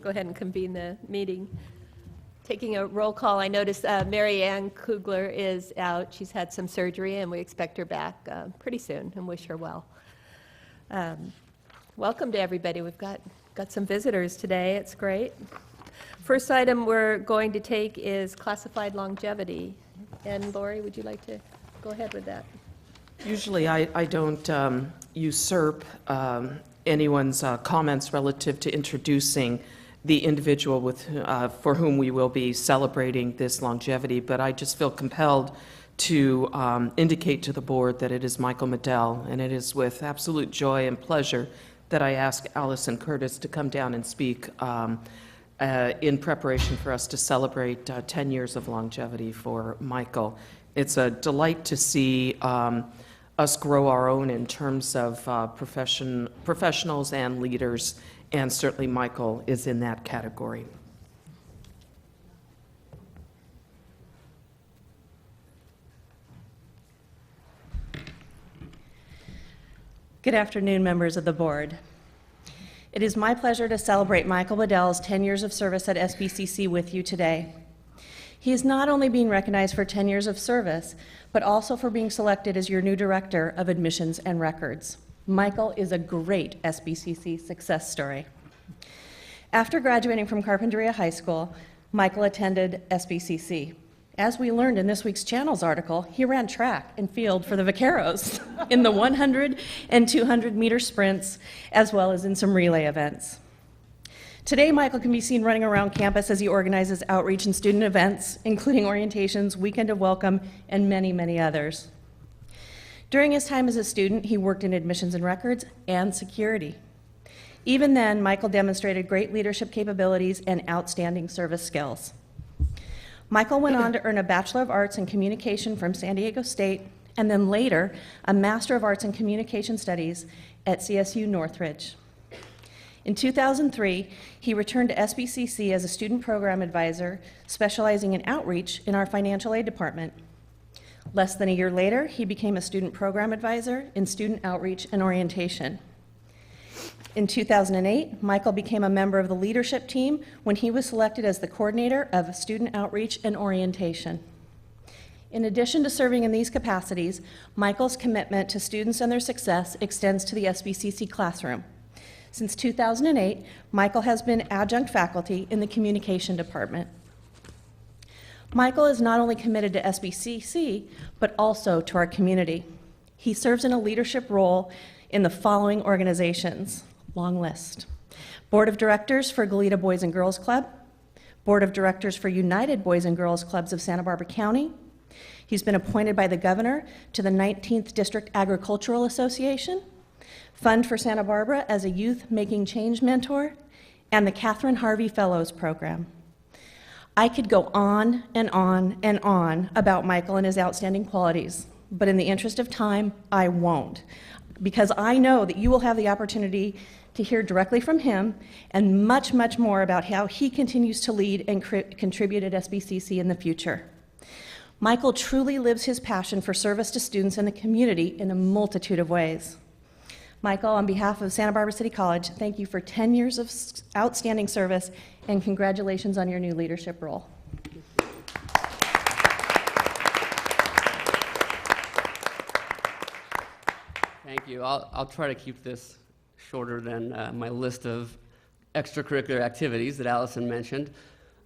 go ahead and convene the meeting. Taking a roll call, I noticed Mary Ann Kugler is out. She's had some surgery, and we expect her back pretty soon and wish her well. Welcome to everybody. We've got some visitors today. It's great. First item we're going to take is classified longevity. And Lori, would you like to go ahead with that? Usually I don't usurp anyone's comments relative to introducing the individual for whom we will be celebrating this longevity, but I just feel compelled to indicate to the board that it is Michael Medell, and it is with absolute joy and pleasure that I ask Allison Curtis to come down and speak in preparation for us to celebrate 10 years of longevity for Michael. It's a delight to see us grow our own in terms of professionals and leaders, and certainly Michael is in that category. Good afternoon, members of the board. It is my pleasure to celebrate Michael Medell's 10 years of service at SBCC with you today. He is not only being recognized for 10 years of service, but also for being selected as your new Director of Admissions and Records. Michael is a great SBCC success story. After graduating from Carpinteria High School, Michael attended SBCC. As we learned in this week's Channels article, he ran track and field for the Vaqueros in the 100 and 200 meter sprints, as well as in some relay events. Today, Michael can be seen running around campus as he organizes outreach and student events, including orientations, Weekend of Welcome, and many, many others. During his time as a student, he worked in admissions and records and security. Even then, Michael demonstrated great leadership capabilities and outstanding service skills. Michael went on to earn a Bachelor of Arts in Communication from San Diego State, and then later, a Master of Arts in Communication Studies at CSU Northridge. In 2003, he returned to SBCC as a student program advisor, specializing in outreach in our financial aid department. Less than a year later, he became a student program advisor in student outreach and orientation. In 2008, Michael became a member of the leadership team when he was selected as the coordinator of student outreach and orientation. In addition to serving in these capacities, Michael's commitment to students and their success extends to the SBCC classroom. Since 2008, Michael has been adjunct faculty in the communication department. Michael is not only committed to SBCC, but also to our community. He serves in a leadership role in the following organizations. Long list. Board of Directors for Goleta Boys and Girls Club, Board of Directors for United Boys and Girls Clubs of Santa Barbara County. He's been appointed by the governor to the 19th District Agricultural Association, Fund for Santa Barbara as a Youth Making Change Mentor, and the Catherine Harvey Fellows Program. I could go on and on and on about Michael and his outstanding qualities, but in the interest of time, I won't, because I know that you will have the opportunity to hear directly from him and much, much more about how he continues to lead and contribute at SBCC in the future. Michael truly lives his passion for service to students and the community in a multitude of ways. Michael, on behalf of Santa Barbara City College, thank you for 10 years of outstanding service, and congratulations on your new leadership role. Thank you. I'll try to keep this shorter than my list of extracurricular activities that Allison mentioned.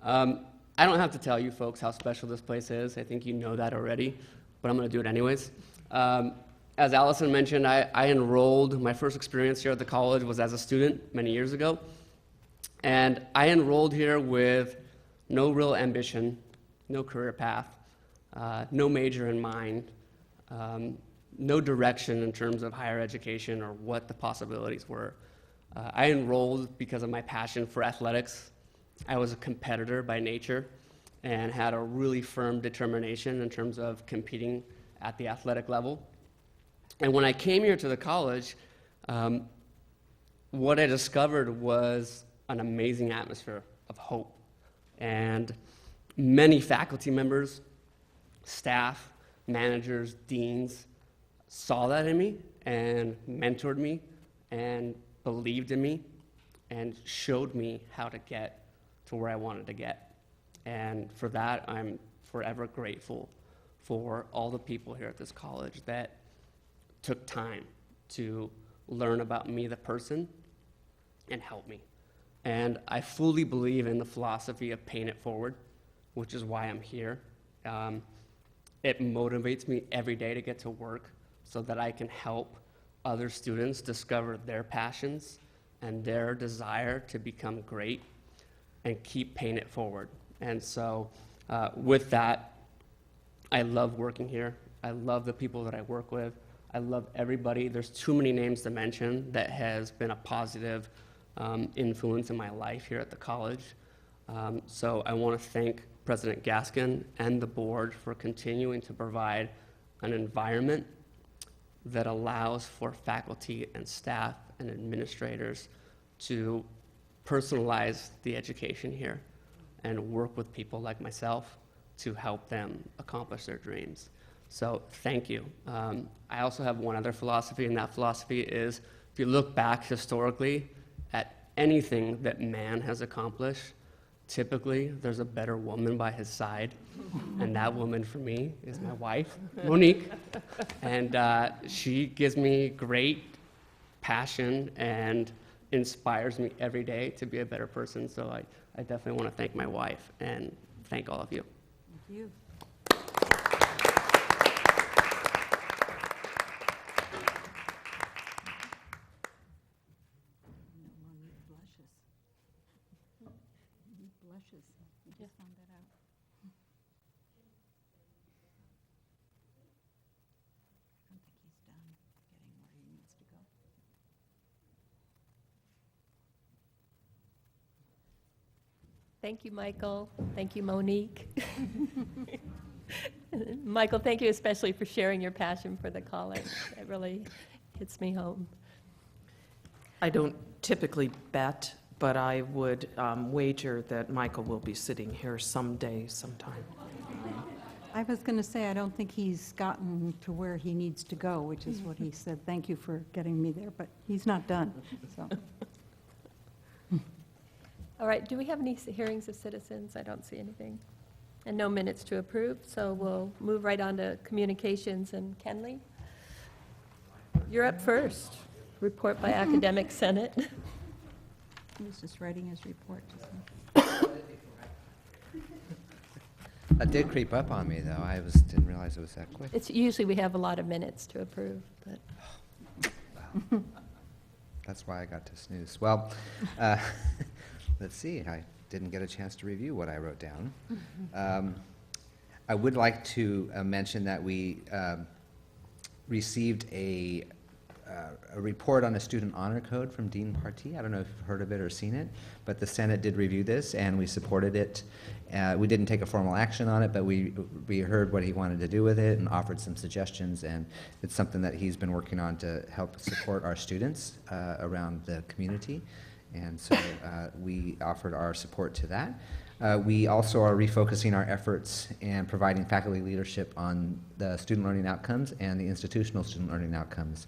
I don't have to tell you folks how special this place is. I think you know that already, but I'm going to do it anyways. As Allison mentioned, I enrolled, my first experience here at the college was as a student many years ago, and I enrolled here with no real ambition, no career path, no major in mind, no direction in terms of higher education or what the possibilities were. I enrolled because of my passion for athletics. I was a competitor by nature and had a really firm determination in terms of competing at the athletic level. And when I came here to the college, what I discovered was an amazing atmosphere of hope. And many faculty members, staff, managers, deans saw that in me and mentored me and believed in me and showed me how to get to where I wanted to get. And for that, I'm forever grateful for all the people here at this college that took time to learn about me, the person, and help me. And I fully believe in the philosophy of paying it forward, which is why I'm here. It motivates me every day to get to work so that I can help other students discover their passions and their desire to become great and keep paying it forward. And so with that, I love working here. I love the people that I work with. I love everybody. There's too many names to mention that has been a positive influence in my life here at the college. So I want to thank President Gaskin and the board for continuing to provide an environment that allows for faculty and staff and administrators to personalize the education here and work with people like myself to help them accomplish their dreams. So thank you. I also have one other philosophy, and that philosophy is, if you look back historically at anything that man has accomplished, typically there's a better woman by his side, and that woman for me is my wife, Monique, and she gives me great passion and inspires me every day to be a better person. So I definitely want to thank my wife and thank all of you. Thank you. Monique blushes. Monique blushes. We just found that out. I don't think he's done getting where he needs to go. Thank you, Michael. Thank you, Monique. Michael, thank you especially for sharing your passion for the college. It really hits me home. I don't typically bet, but I would wager that Michael will be sitting here someday, sometime. I was going to say, I don't think he's gotten to where he needs to go, which is what he said. Thank you for getting me there, but he's not done, so. All right, do we have any hearings of citizens? I don't see anything. And no minutes to approve, so we'll move right on to communications. And Kenley, you're up first. Report by Academic Senate. He was just writing his report just now. That did creep up on me, though. Didn't realize it was that quick. It's usually we have a lot of minutes to approve, but That's why I got to snooze. Well, let's see. I didn't get a chance to review what I wrote down. I would like to mention that we received a report on a student honor code from Dean Partee. I don't know if you've heard of it or seen it, but the Senate did review this, and we supported it. We didn't take a formal action on it, but we heard what he wanted to do with it and offered some suggestions, and it's something that he's been working on to help support our students around the community. And so we offered our support to that. We also are refocusing our efforts and providing faculty leadership on the student learning outcomes and the institutional student learning outcomes.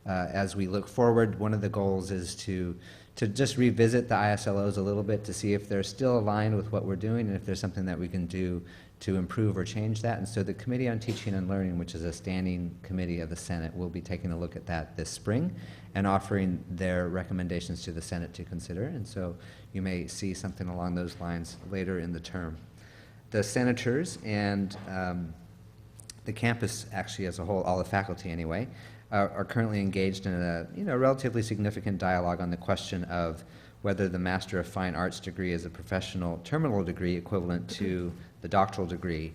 As we look forward, one of the goals is to just revisit the ISLOs a little bit to see if they're still aligned with what we're doing and if there's something that we can do to improve or change that. And so the Committee on Teaching and Learning, which is a standing committee of the Senate, will be taking a look at that this spring and offering their recommendations to the Senate to consider. And so you may see something along those lines later in the term. The senators and the campus actually as a whole, all the faculty anyway, are currently engaged in a relatively significant dialogue on the question of whether the Master of Fine Arts degree is a professional terminal degree equivalent to the doctoral degree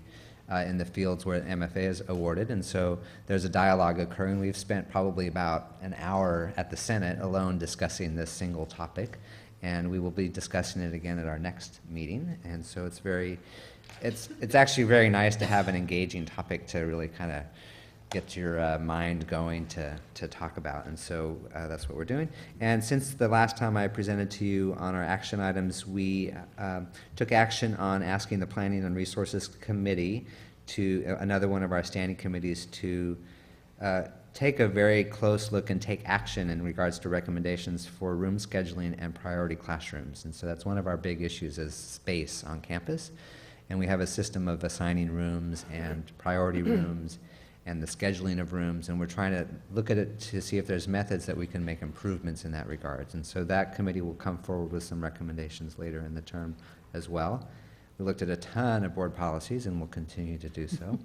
in the fields where an MFA is awarded. And so there's a dialogue occurring. We've spent probably about an hour at the Senate alone discussing this single topic, and we will be discussing it again at our next meeting. And so it's actually very nice to have an engaging topic to really kind of get your mind going to talk about. And so that's what we're doing. And since the last time I presented to you on our action items, we took action on asking the Planning and Resources Committee, to another one of our standing committees, to take a very close look and take action in regards to recommendations for room scheduling and priority classrooms. And so that's one of our big issues is space on campus. And we have a system of assigning rooms and priority rooms and the scheduling of rooms, and we're trying to look at it to see if there's methods that we can make improvements in that regards. And so that committee will come forward with some recommendations later in the term as well. We looked at a ton of board policies and will continue to do so.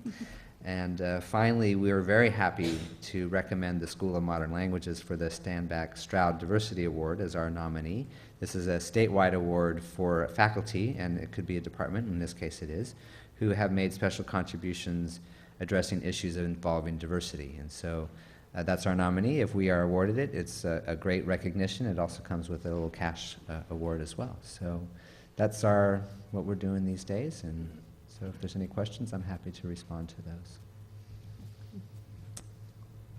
And finally, we are very happy to recommend the School of Modern Languages for the Stanback Stroud Diversity Award as our nominee. This is a statewide award for faculty, and it could be a department, in this case it is, who have made special contributions addressing issues involving diversity. And so that's our nominee. If we are awarded it, it's a great recognition. It also comes with a little cash award as well. So that's what we're doing these days. And so if there's any questions, I'm happy to respond to those.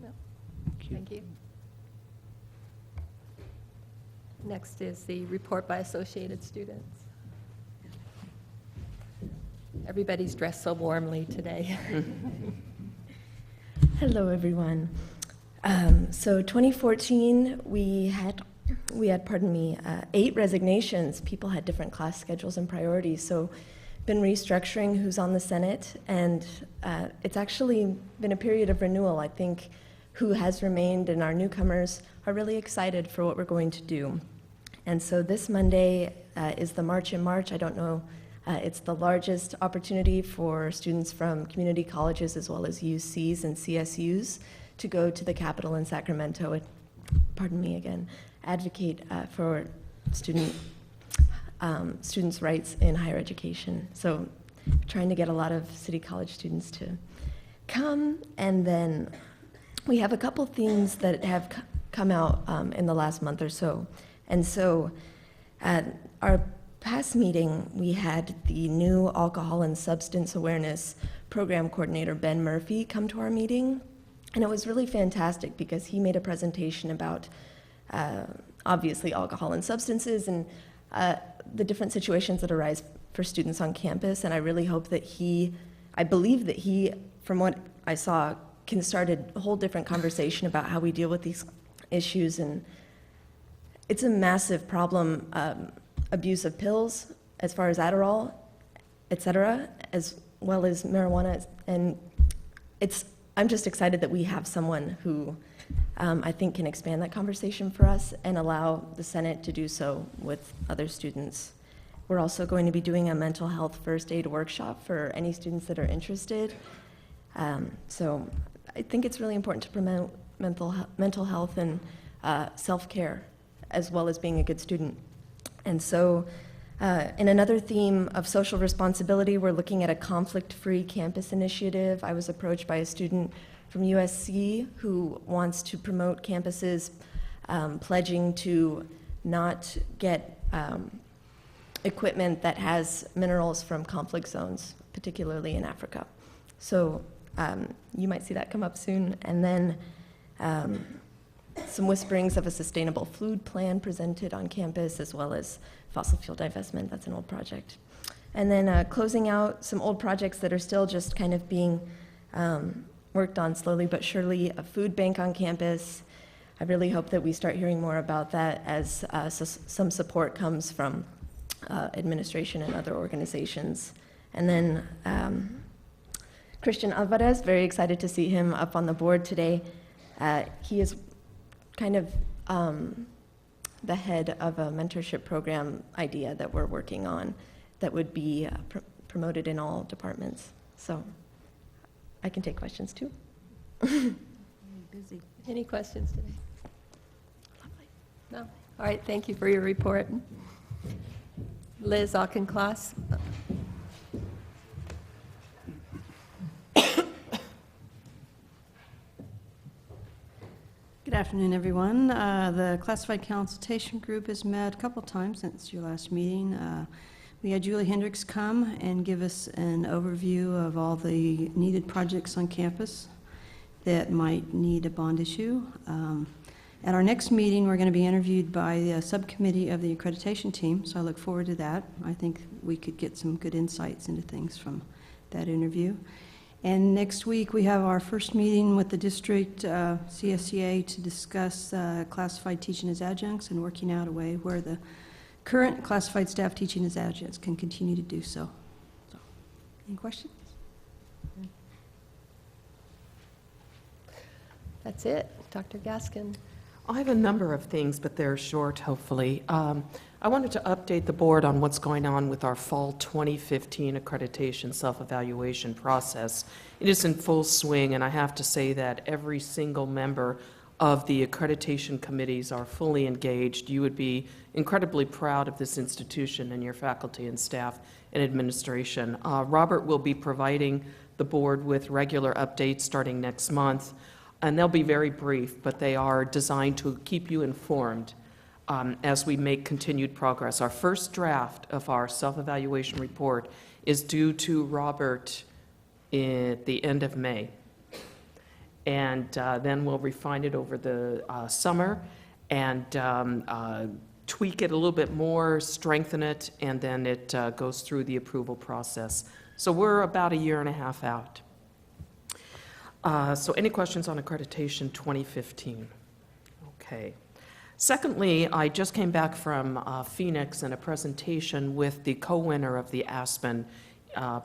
No. Thank you. Next is the report by Associated Students. Everybody's dressed so warmly today. Hello, everyone. So 2014, we had 8 resignations. People had different class schedules and priorities. So been restructuring who's on the Senate, and it's actually been a period of renewal. I think who has remained and our newcomers are really excited for what we're going to do. And so this Monday is the March in March. I don't know, it's the largest opportunity for students from community colleges as well as UCs and CSUs to go to the Capitol in Sacramento, advocate for students' rights in higher education. So trying to get a lot of City College students to come. And then we have a couple themes that have come out in the last month or so. And so at our past meeting, we had the new Alcohol and Substance Awareness Program Coordinator, Ben Murphy, come to our meeting. And it was really fantastic because he made a presentation about obviously alcohol and substances and the different situations that arise for students on campus. And I really hope that I believe that he, from what I saw, can start a whole different conversation about how we deal with these issues. And it's a massive problem, abuse of pills, as far as Adderall, et cetera, as well as marijuana. And I'm just excited that we have someone who I think can expand that conversation for us and allow the Senate to do so with other students. We're also going to be doing a mental health first aid workshop for any students that are interested. So I think it's really important to promote mental health and self-care, as well as being a good student. And so in another theme of social responsibility, we're looking at a conflict-free campus initiative. I was approached by a student from USC who wants to promote campuses pledging to not get equipment that has minerals from conflict zones, particularly in Africa. So you might see that come up soon. And then some whisperings of a sustainable food plan presented on campus, as well as fossil fuel divestment. That's an old project. And then closing out some old projects that are still just kind of being worked on slowly but surely, a food bank on campus. I really hope that we start hearing more about that as some support comes from administration and other organizations. And then Christian Alvarez, very excited to see him up on the board today. He is kind of the head of a mentorship program idea that we're working on that would be promoted in all departments. So I can take questions too. Busy. Any questions today? Lovely. No? All right, thank you for your report. Liz Auchincloss. Good afternoon, everyone. The Classified Consultation Group has met a couple times since your last meeting. We had Julie Hendricks come and give us an overview of all the needed projects on campus that might need a bond issue. At our next meeting, we're going to be interviewed by the subcommittee of the accreditation team, so I look forward to that. I think we could get some good insights into things from that interview. And next week, we have our first meeting with the district CSEA to discuss classified teaching as adjuncts and working out a way where the current classified staff teaching as adjuncts can continue to do so. Any questions? That's it. Dr. Gaskin. I have a number of things, but they're short, hopefully. I wanted to update the board on what's going on with our fall 2015 accreditation self-evaluation process. It is in full swing, and I have to say that every single member of the accreditation committees are fully engaged. You would be incredibly proud of this institution and your faculty and staff and administration. Robert will be providing the board with regular updates starting next month, and they'll be very brief, but they are designed to keep you informed as we make continued progress. Our first draft of our self-evaluation report is due to Robert at the end of May. And then we'll refine it over the summer and tweak it a little bit more, strengthen it, and then it goes through the approval process. So we're about a year and a half out. So any questions on accreditation 2015? Okay. Secondly, I just came back from Phoenix and a presentation with the co-winner of the Aspen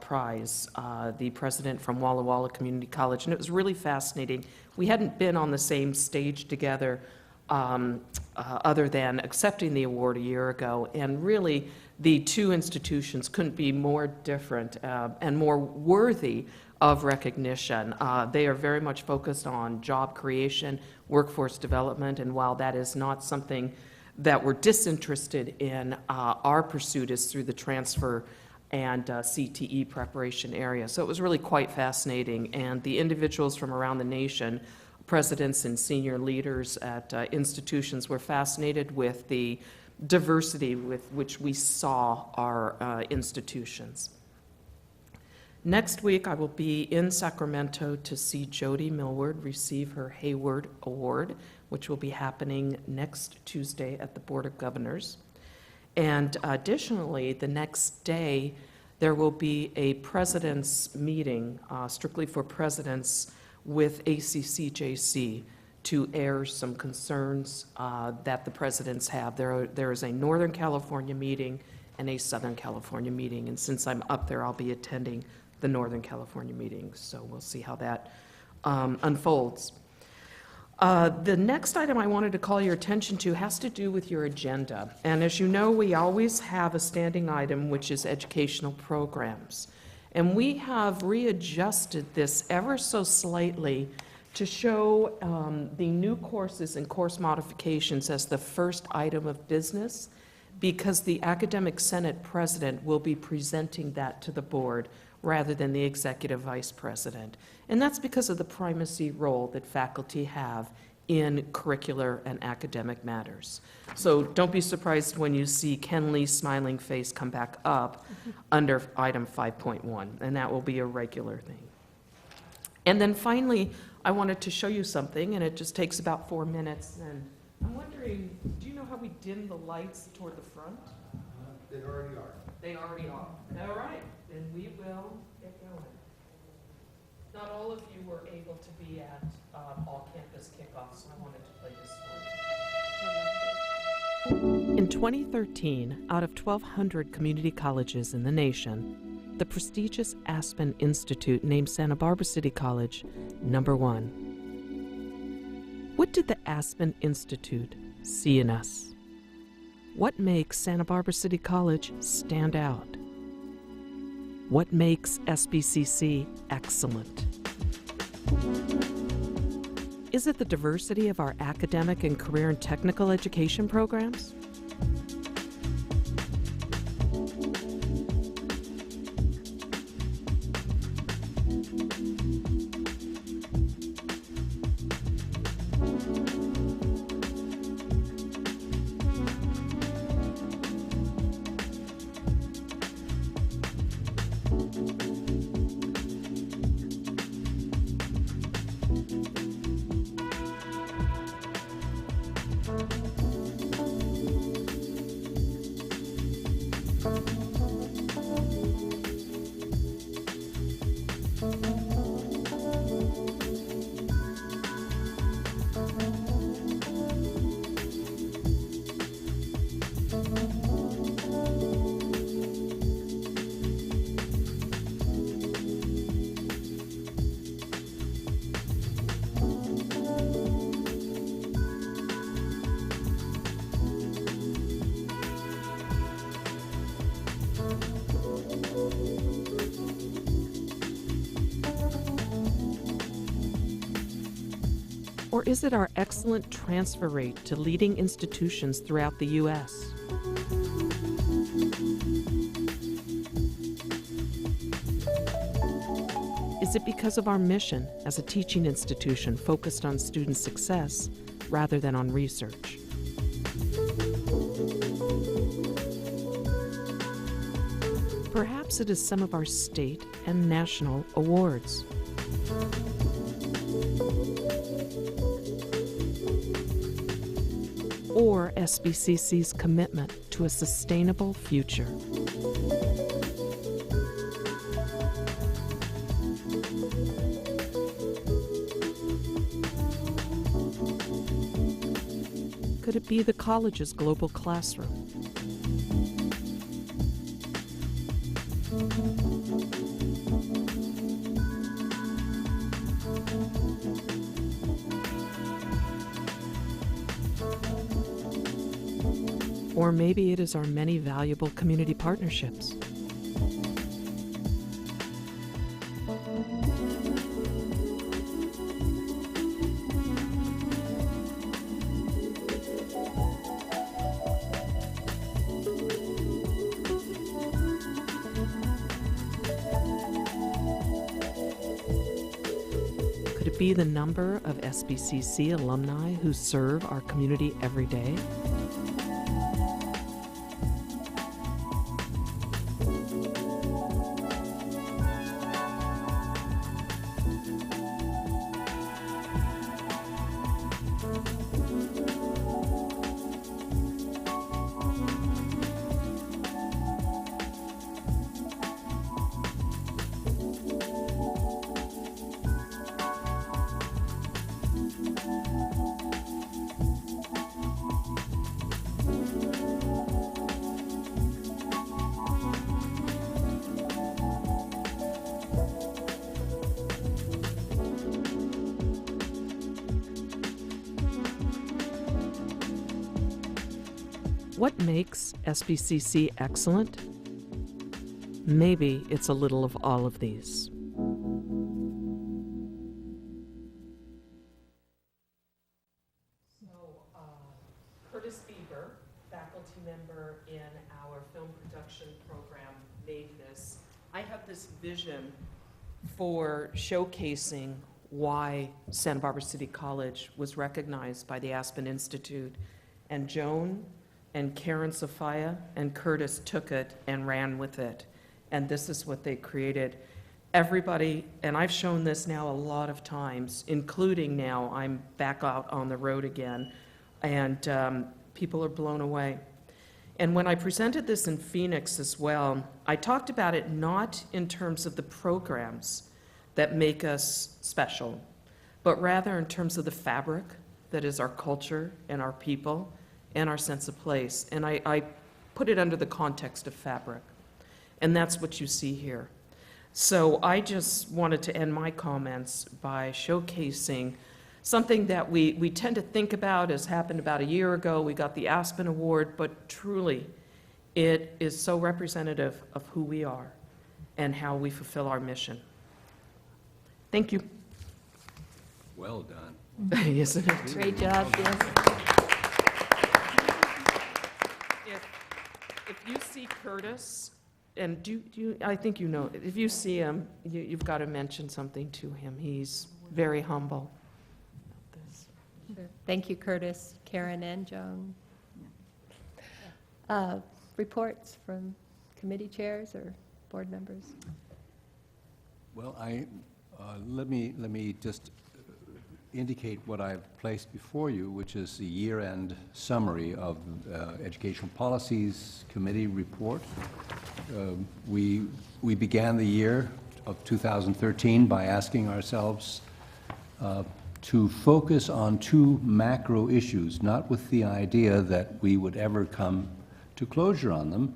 Prize, the president from Walla Walla Community College, and it was really fascinating. We hadn't been on the same stage together other than accepting the award a year ago, and really the two institutions couldn't be more different and more worthy of recognition. They are very much focused on job creation, workforce development, and while that is not something that we're disinterested in, our pursuit is through the transfer and CTE preparation area. So it was really quite fascinating, and the individuals from around the nation, presidents and senior leaders at institutions, were fascinated with the diversity with which we saw our institutions. Next week, I will be in Sacramento to see Jody Millward receive her Hayward Award, which will be happening next Tuesday at the Board of Governors. And additionally, the next day, there will be a president's meeting, strictly for presidents, with ACCJC to air some concerns that the presidents have. There is a Northern California meeting and a Southern California meeting, and since I'm up there, I'll be attending the Northern California meeting, so we'll see how that unfolds. The next item I wanted to call your attention to has to do with your agenda. And as you know, we always have a standing item, which is educational programs. And we have readjusted this ever so slightly to show the new courses and course modifications as the first item of business, because the Academic Senate President will be presenting that to the board rather than the Executive Vice President. And that's because of the primacy role that faculty have in curricular and academic matters. So don't be surprised when you see Ken Lee's smiling face come back up under item 5.1, and that will be a regular thing. And then finally, I wanted to show you something, and it just takes about 4 minutes. And I'm wondering, do you know how we dim the lights toward the front? They already are. They already are. All right, then we will get going. Not all of you were able to be at all-campus kickoff, so I wanted to play this for you. In 2013, out of 1,200 community colleges in the nation, the prestigious Aspen Institute named Santa Barbara City College #1. What did the Aspen Institute see in us? What makes Santa Barbara City College stand out? What makes SBCC excellent? Is it the diversity of our academic and career and technical education programs? Or is it our excellent transfer rate to leading institutions throughout the U.S.? Is it because of our mission as a teaching institution focused on student success rather than on research? Perhaps it is some of our state and national awards. Or SBCC's commitment to a sustainable future. Could it be the college's global classroom? Or maybe it is our many valuable community partnerships. Could it be the number of SBCC alumni who serve our community every day? What makes SBCC excellent? Maybe it's a little of all of these. Curtis Bieber, faculty member in our film production program, made this. I have this vision for showcasing why Santa Barbara City College was recognized by the Aspen Institute, and Joan and Karen Sophia and Curtis took it and ran with it. And this is what they created. Everybody, and I've shown this now a lot of times, including now I'm back out on the road again, and people are blown away. And when I presented this in Phoenix as well, I talked about it not in terms of the programs that make us special, but rather in terms of the fabric that is our culture and our people and our sense of place. And I put it under the context of fabric. And that's what you see here. So I just wanted to end my comments by showcasing something that we tend to think about as happened about a year ago. We got the Aspen Award, but truly, it is so representative of who we are and how we fulfill our mission. Thank you. Well done. Isn't it? Great job, yes. If you see Curtis, and I think you know, if you see him, you've got to mention something to him. He's very humble. Sure. Thank you, Curtis, Karen, and Joan. Reports from committee chairs or board members? Well, let me just indicate what I've placed before you, which is the year-end summary of Educational Policies Committee report. We began the year of 2013 by asking ourselves to focus on two macro issues, not with the idea that we would ever come to closure on them,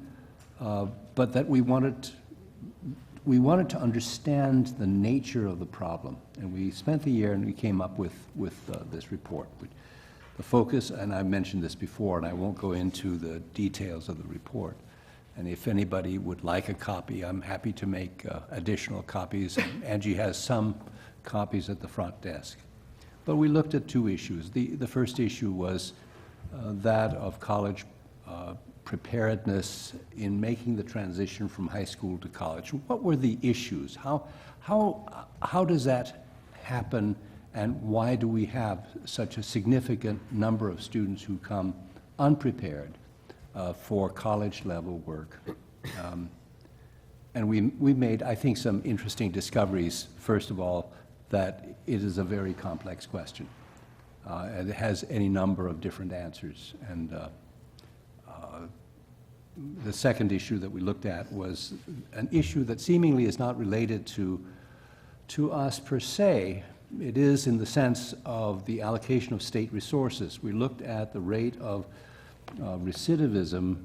but that we wanted to understand the nature of the problem. And we spent the year and we came up with this report. The focus, and I mentioned this before, and I won't go into the details of the report. And if anybody would like a copy, I'm happy to make additional copies. Angie has some copies at the front desk. But we looked at two issues. The first issue was that of college preparedness in making the transition from high school to college. What were the issues? How does that happen, and why do we have such a significant number of students who come unprepared for college-level work? And we made, I think, some interesting discoveries. First of all, that it is a very complex question. And it has any number of different answers. And the second issue that we looked at was an issue that seemingly is not related to us per se. It is in the sense of the allocation of state resources. We looked at the rate of recidivism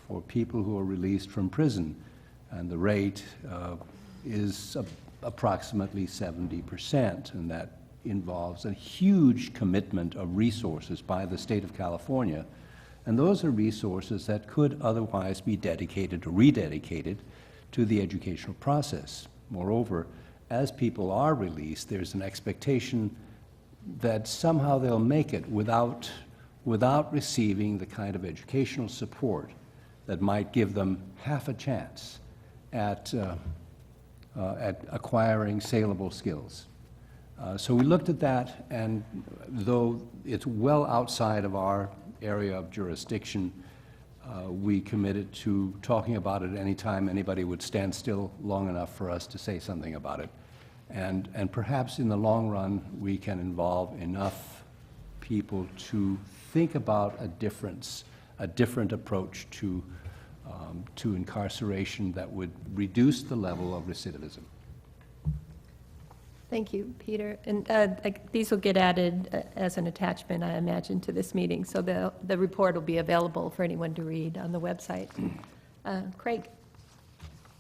for people who are released from prison, and the rate is approximately 70%, and that involves a huge commitment of resources by the state of California. And those are resources that could otherwise be dedicated or rededicated to the educational process. Moreover, as people are released, there's an expectation that somehow they'll make it without receiving the kind of educational support that might give them half a chance at acquiring saleable skills. So we looked at that, and though it's well outside of our area of jurisdiction, we committed to talking about it anytime anybody would stand still long enough for us to say something about it. And perhaps in the long run, we can involve enough people to think about a different approach to incarceration that would reduce the level of recidivism. Thank you, Peter. And these will get added as an attachment, I imagine, to this meeting, so the report will be available for anyone to read on the website. Craig?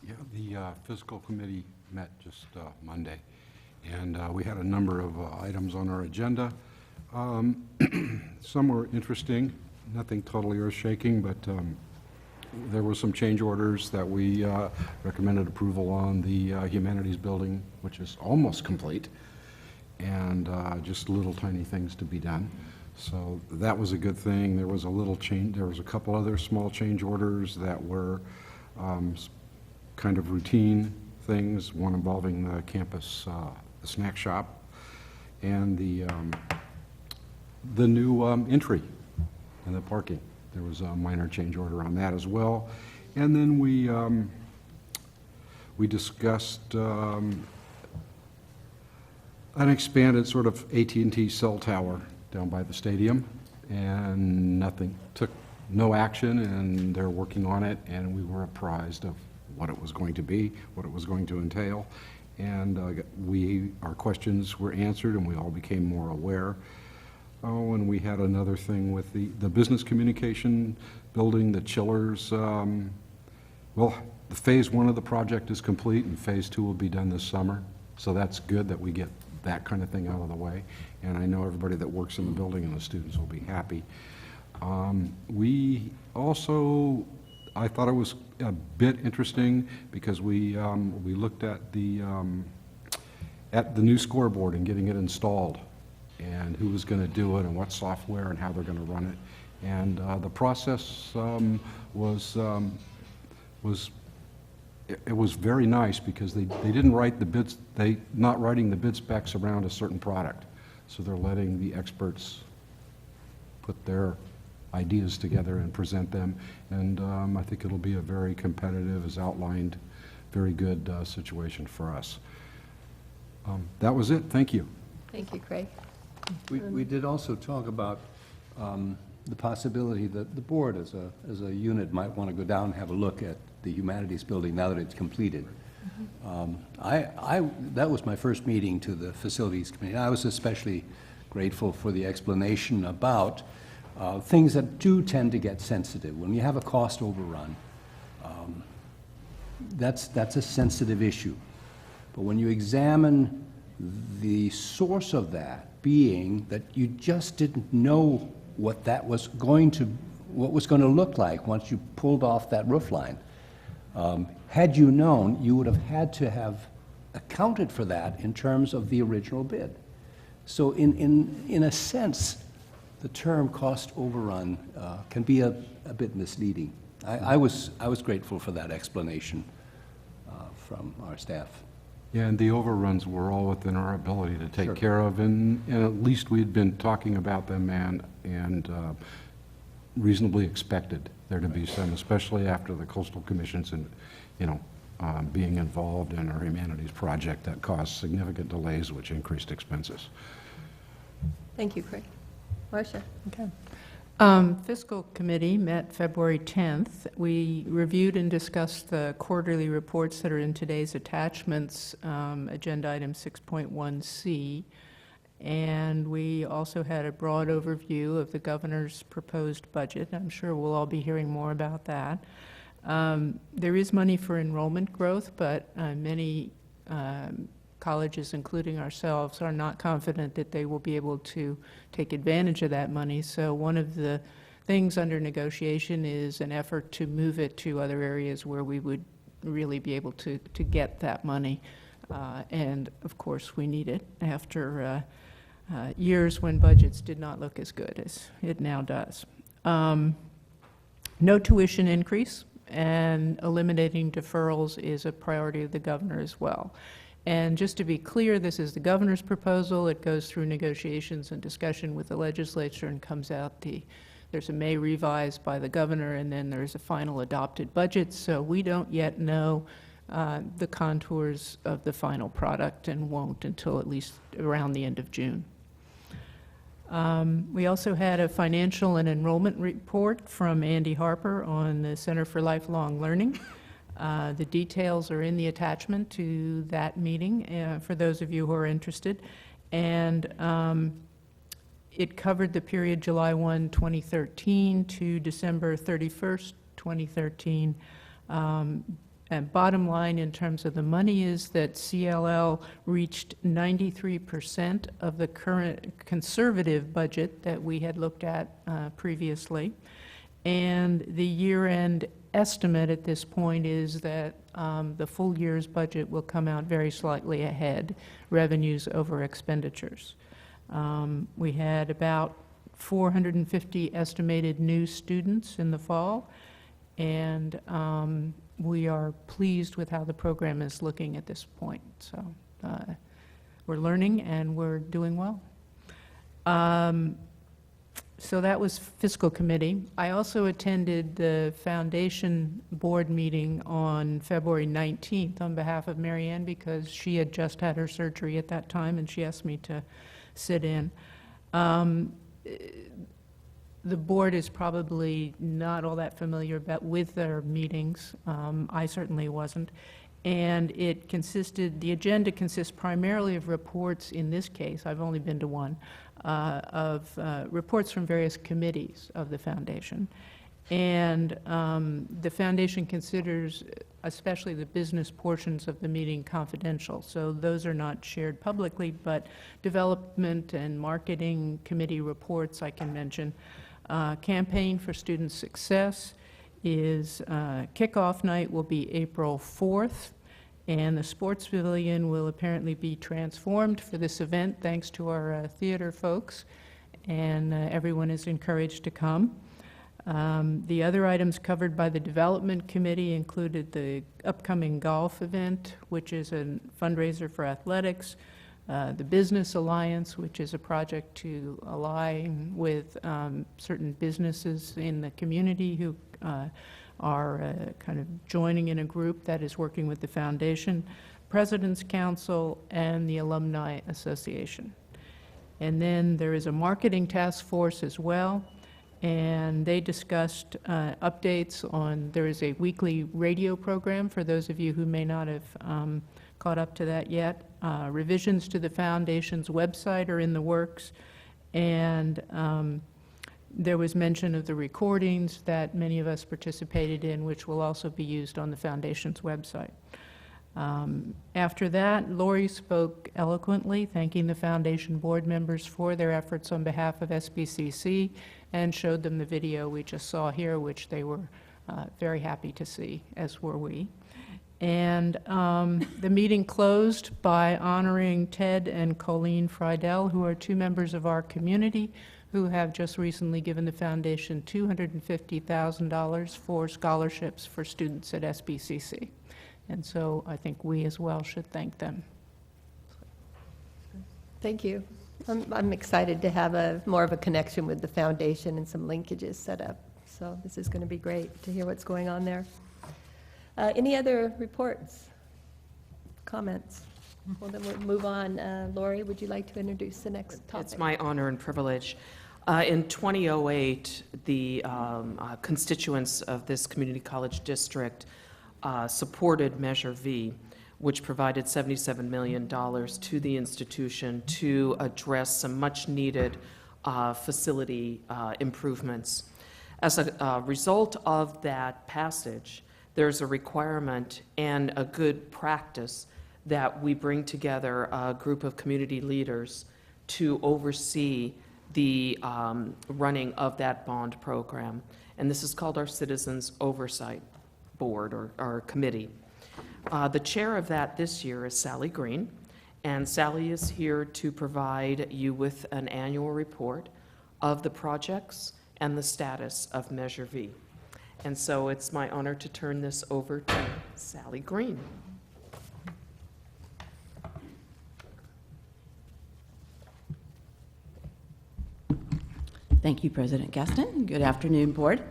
Yeah, the fiscal committee met just Monday, and we had a number of items on our agenda. Some were interesting, nothing totally earth-shaking, but there were some change orders that we recommended approval on. The humanities building, which is almost complete, and just little tiny things to be done. So that was a good thing. There was a little change. There was a couple other small change orders that were kind of routine things. One involving the campus, the snack shop, and the new entry and the parking. There was a minor change order on that as well. And then we discussed an expanded sort of AT&T cell tower down by the stadium, and took no action, and they're working on it, and we were apprised of what it was going to be, what it was going to entail, and our questions were answered, and we all became more aware. Oh, and we had another thing with the business communication building, the chillers. Well, the phase 1 of the project is complete, and phase 2 will be done this summer. So that's good that we get that kind of thing out of the way. And I know everybody that works in the building and the students will be happy. We also, I thought it was a bit interesting because we looked at the new scoreboard and getting it installed, and who was going to do it, and what software, and how they're going to run it. And the process was very nice because they didn't write the bids, not writing the bid specs around a certain product. So they're letting the experts put their ideas together and present them. And I think it'll be a very competitive, as outlined, very good situation for us. That was it. Thank you. Thank you, Craig. We did also talk about the possibility that the board as a unit might want to go down and have a look at the humanities building now that it's completed. That was my first meeting to the facilities committee. I was especially grateful for the explanation about things that do tend to get sensitive. When you have a cost overrun, that's a sensitive issue. But when you examine the source of that being that you just didn't know what was going to look like once you pulled off that roof line. Had you known, you would have had to have accounted for that in terms of the original bid. So in a sense, the term cost overrun can be a bit misleading. I was grateful for that explanation from our staff. Yeah, and the overruns were all within our ability to take care of, and at least we'd been talking about them and reasonably expected there to be some, especially after the coastal commissions and, being involved in our humanities project that caused significant delays, which increased expenses. Thank you, Craig. Marcia? Okay. Fiscal Committee met February 10th. We reviewed and discussed the quarterly reports that are in today's attachments, agenda item 6.1C, and we also had a broad overview of the governor's proposed budget. I'm sure we'll all be hearing more about that. There is money for enrollment growth, but many colleges, including ourselves, are not confident that they will be able to take advantage of that money. So one of the things under negotiation is an effort to move it to other areas where we would really be able to get that money. And of course, we need it after years when budgets did not look as good as it now does. No tuition increase, and eliminating deferrals is a priority of the governor as well. And just to be clear, this is the governor's proposal. It goes through negotiations and discussion with the legislature and comes out there's a May revise by the governor, and then there's a final adopted budget. So we don't yet know the contours of the final product and won't until at least around the end of June. We also had a financial and enrollment report from Andy Harper on the Center for Lifelong Learning. The details are in the attachment to that meeting for those of you who are interested. And it covered the period July 1, 2013 to December 31st, 2013. And bottom line in terms of the money is that CLL reached 93% of the current conservative budget that we had looked at previously. And the year-end estimate at this point is that the full year's budget will come out very slightly ahead, revenues over expenditures. We had about 450 estimated new students in the fall, and we are pleased with how the program is looking at this point. So we're learning and we're doing well. So that was Fiscal Committee. I also attended the Foundation Board meeting on February 19th on behalf of Mary Ann because she had just had her surgery at that time and she asked me to sit in. The board is probably not all that familiar with their meetings. I certainly wasn't. And the agenda consists primarily of reports, in this case, I've only been to one, of reports from various committees of the foundation. And the foundation considers, especially the business portions of the meeting, confidential. So those are not shared publicly, but development and marketing committee reports I can mention. Campaign for Student Success is kickoff night will be April 4th, and the sports pavilion will apparently be transformed for this event thanks to our theater folks, and everyone is encouraged to come. The other items covered by the development committee included the upcoming golf event, which is a fundraiser for athletics, the Business Alliance, which is a project to align with certain businesses in the community who are kind of joining in a group that is working with the foundation, President's Council, and the Alumni Association. And then there is a marketing task force as well, and they discussed updates on, there is a weekly radio program for those of you who may not have caught up to that yet. Revisions to the foundation's website are in the works, and there was mention of the recordings that many of us participated in, which will also be used on the foundation's website. After that, Lori spoke eloquently, thanking the foundation board members for their efforts on behalf of SBCC, and showed them the video we just saw here, which they were very happy to see, as were we. And the meeting closed by honoring Ted and Colleen Friedel, who are two members of our community who have just recently given the foundation $250,000 for scholarships for students at SBCC. And so I think we as well should thank them. Thank you. I'm excited to have more of a connection with the foundation and some linkages set up. So this is going to be great to hear what's going on there. Any other reports, comments? Well, then we'll move on. Lori, would you like to introduce the next topic? It's my honor and privilege. In 2008, the constituents of this community college district supported Measure V, which provided $77 million to the institution to address some much-needed facility improvements. As a result of that passage, there's a requirement and a good practice that we bring together a group of community leaders to oversee the running of that bond program. And this is called our Citizens Oversight Board or Committee. The chair of that this year is Sally Green, and Sally is here to provide you with an annual report of the projects and the status of Measure V. And so it's my honor to turn this over to Sally Green. Thank you, President Gaston. Good afternoon, Board.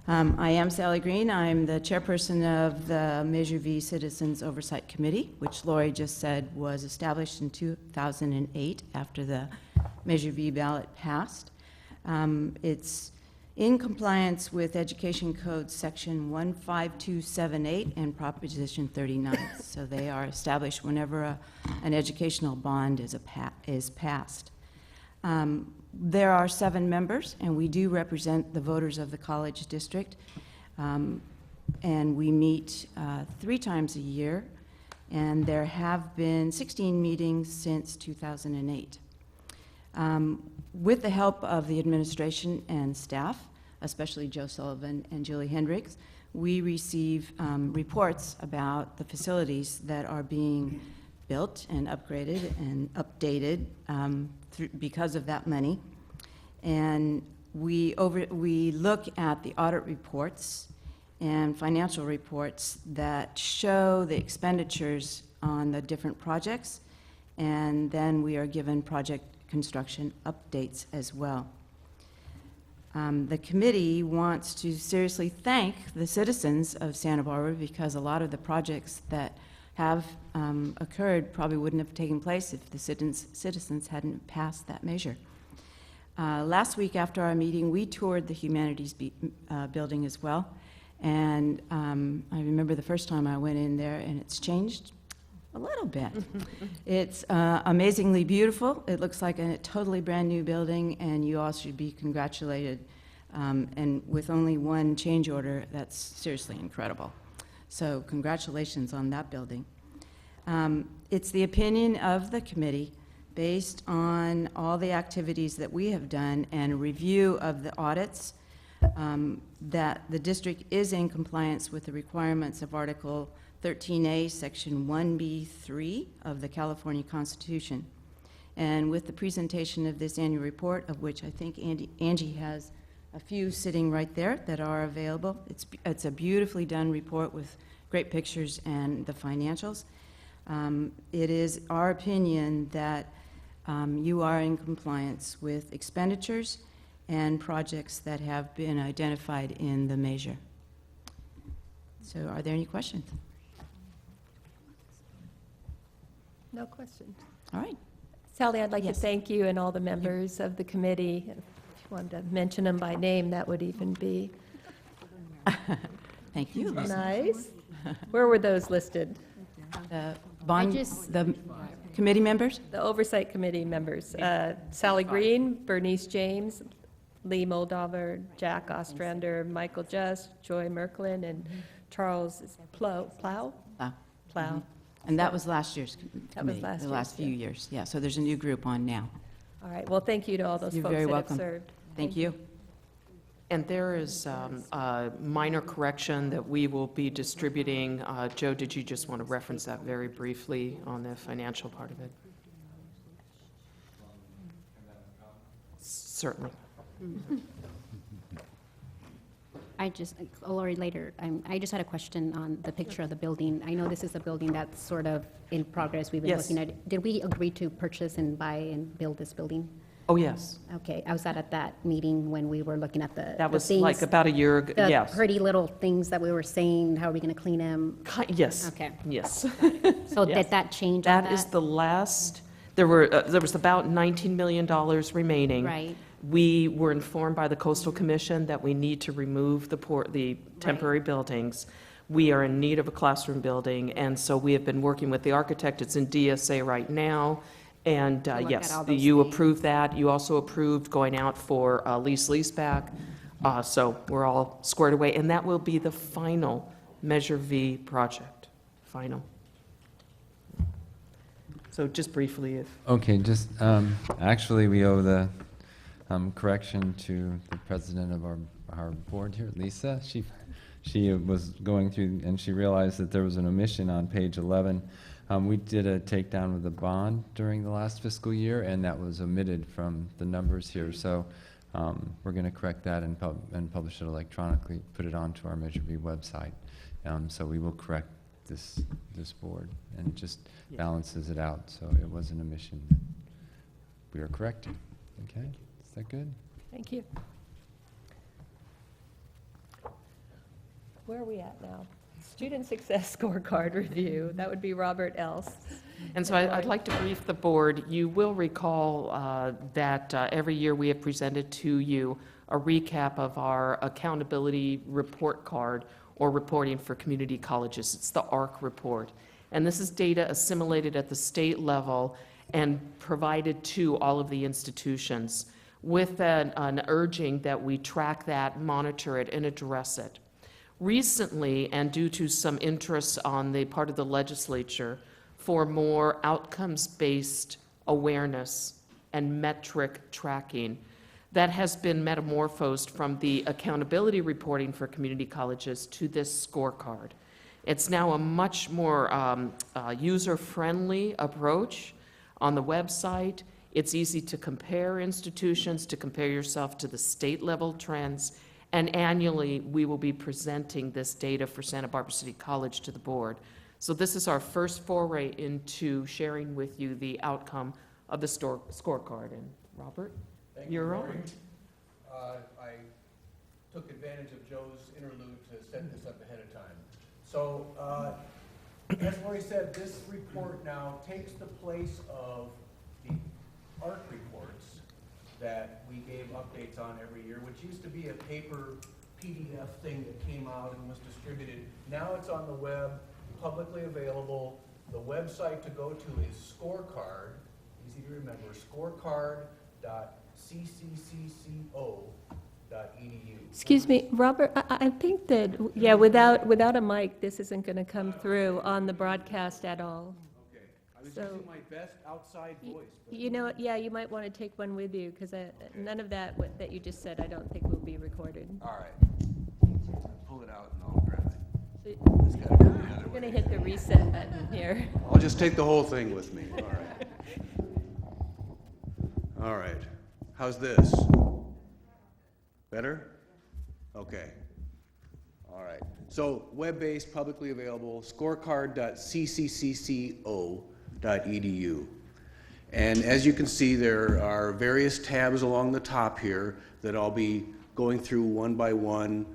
I am Sally Green. I'm the chairperson of the Measure V Citizens Oversight Committee, which Lori just said was established in 2008 after the Measure V ballot passed. It's in compliance with Education Code Section 15278 and Proposition 39. So they are established whenever an educational bond is passed. There are 7 members, and we do represent the voters of the college district. And we meet 3 times a year, and there have been 16 meetings since 2008. With the help of the administration and staff, especially Joe Sullivan and Julie Hendricks, we receive reports about the facilities that are being built and upgraded and updated because of that money. And we look at the audit reports and financial reports that show the expenditures on the different projects, and then we are given project construction updates as well. The committee wants to seriously thank the citizens of Santa Barbara because a lot of the projects that have occurred probably wouldn't have taken place if the citizens hadn't passed that measure. Last week after our meeting, we toured the Humanities building as well, and I remember the first time I went in there, and it's changed a little bit. It's amazingly beautiful. It looks like a totally brand-new building, and you all should be congratulated. And with only one change order, that's seriously incredible. So congratulations on that building. It's the opinion of the committee, based on all the activities that we have done and a review of the audits, that the district is in compliance with the requirements of Article 13A, Section 1B3 of the California Constitution. And with the presentation of this annual report, of which I think Angie has a few sitting right there that are available. It's a beautifully done report with great pictures and the financials. It is our opinion that you are in compliance with expenditures and projects that have been identified in the measure. So are there any questions? No questions. All right. Sally, I'd like to Yes. thank you and all the members of the committee. If you wanted to mention them by name, that would even be Thank you. nice. Where were those listed? The the committee members? The Oversight Committee members, Sally Green, Bernice James, Lee Moldover, Jack Ostrander, Michael Just, Joy Merklin, and Charles Plow. Mm-hmm. And that was last year's committee, last the year's, last few yeah. years. Yeah, so there's a new group on now. All right, well, thank you to all those You're folks very that have welcome. served. Thank you. And there is a minor correction that we will be distributing. Joe, did you just want to reference that very briefly on the financial part of it? Certainly. Lori, later, I just had a question on the picture of the building. I know this is a building that's sort of in progress. We've been Yes. looking at it. Did we agree to purchase and buy and build this building? Oh, yes. Okay, I was at that meeting when we were looking at That the was things, like about a year ago, the yes. pretty little things that we were saying, how are we going to clean them? Yes. Okay. Yes. So Yes. did that change on That is the last, there was about $19 million remaining. Right. We were informed by the Coastal Commission that we need to remove the temporary buildings. We are in need of a classroom building, and so we have been working with the architect. It's in DSA right now. And look at yes, all those you things. approved that. You also approved going out for leaseback. So we're all squared away, and that will be the final Measure V project, final. So just briefly, if, Okay, just, actually, we owe the correction to the president of our board here, Lisa. She was going through, and she realized that there was an omission on page 11. We did a takedown of the bond during the last fiscal year, and that was omitted from the numbers here. So we're going to correct that and publish it electronically, put it onto our Measure V website. So we will correct this board, and it just balances it out. So it was an omission that we are correcting. Okay, is that good? Thank you. Where are we at now? Student Success Scorecard Review. That would be Robert Else. and so I'd like to brief the board. You will recall that every year we have presented to you a recap of our accountability report card or reporting for community colleges. It's the ARC report. And this is data assimilated at the state level and provided to all of the institutions with an urging that we track that, monitor it, and address it. Recently, and due to some interest on the part of the legislature for more outcomes-based awareness and metric tracking, that has been metamorphosed from the accountability reporting for community colleges to this scorecard. It's now a much more user-friendly approach on the website. It's easy to compare institutions, to compare yourself to the state-level trends, and annually, we will be presenting this data for Santa Barbara City College to the board. So this is our first foray into sharing with you the outcome of the scorecard. And Robert, you're on. I took advantage of Joe's interlude to set this up ahead of time. So, as Lori said, this report now takes the place of the ARC reports that we gave updates on every year, which used to be a paper PDF thing that came out and was distributed. Now it's on the web, publicly available. The website to go to is Scorecard, easy to remember, scorecard.cccco.edu. Excuse me, Robert, I think that, yeah, without a mic, this isn't going to come through on the broadcast at all. Okay, I was So- using my best outside voice. but- You know, what? Yeah, you might want to take one with you, because none of that you just said, I don't think will be recorded. All right. Pull it out and I'll grab it. So It's gotta be the other We're way. going to hit the reset button here. I'll just take the whole thing with me. All right. All right. How's this? Better? Okay. All right. So web-based, publicly available, scorecard.cccco.edu. And as you can see, there are various tabs along the top here that I'll be going through one by one,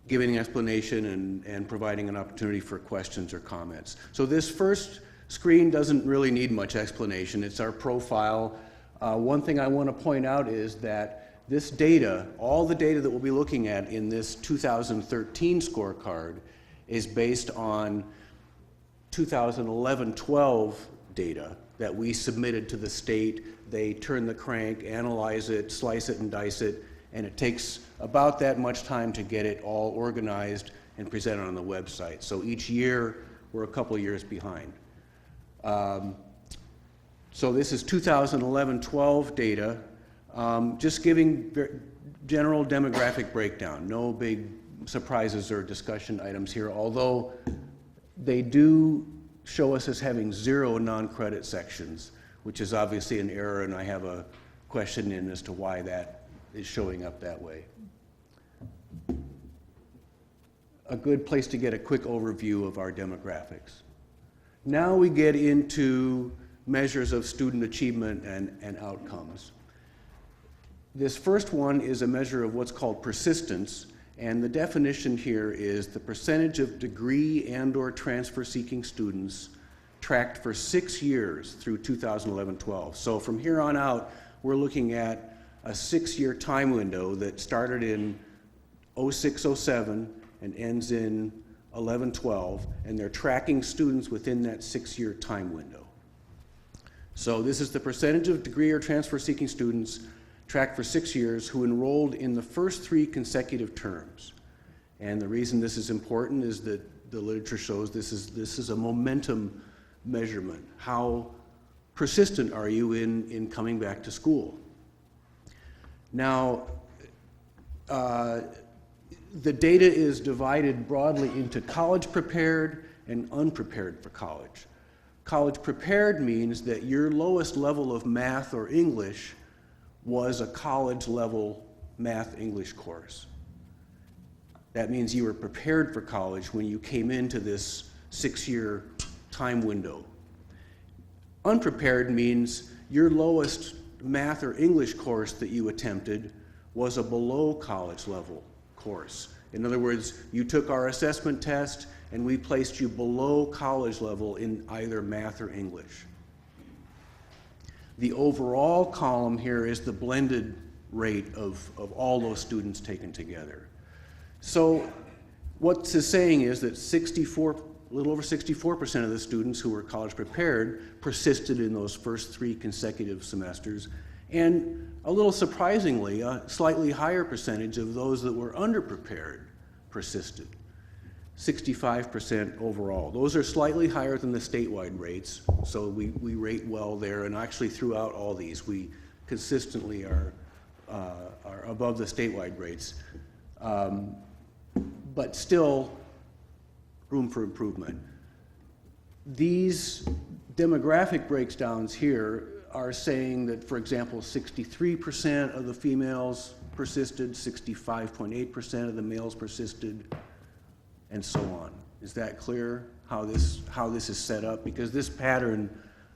giving an explanation and providing an opportunity for questions or comments. So this first screen doesn't really need much explanation. It's our profile. One thing I want to point out is that this data, all the data that we'll be looking at in this 2013 scorecard, is based on 2011-12 data that we submitted to the state. They turn the crank, analyze it, slice it and dice it, and it takes about that much time to get it all organized and presented on the website. So each year, we're a couple of years behind. So this is 2011-12 data, just giving general demographic breakdown. No big surprises or discussion items here, although they do show us as having 0 non-credit sections, which is obviously an error, and I have a question in as to why that is showing up that way. A good place to get a quick overview of our demographics. Now we get into measures of student achievement and outcomes. This first one is a measure of what's called persistence, and the definition here is the percentage of degree and/or transfer-seeking students tracked for 6 years through 2011-12. So from here on out, we're looking at a 6-year time window that started in 06-07 and ends in 11-12, and they're tracking students within that 6-year time window. So this is the percentage of degree or transfer-seeking students tracked for 6 years who enrolled in the first 3 consecutive terms. And the reason this is important is that the literature shows this is a momentum measurement. How persistent are you in coming back to school? Now, the data is divided broadly into college prepared and unprepared for college. College prepared means that your lowest level of math or English was a college level math English course. That means you were prepared for college when you came into this 6-year time window. Unprepared means your lowest math or English course that you attempted was a below college level course. In other words, you took our assessment test and we placed you below college level in either math or English. The overall column here is the blended rate of all those students taken together. So what this is saying is that a little over 64% of the students who were college prepared persisted in those first 3 consecutive semesters, and a little surprisingly, a slightly higher percentage of those that were underprepared persisted. 65% overall. Those are slightly higher than the statewide rates, so we rate well there, and actually throughout all these, we consistently are above the statewide rates. But still, room for improvement. These demographic breakdowns here are saying that, for example, 63% of the females persisted, 65.8% of the males persisted, and so on. Is that clear, how this is set up? Because this pattern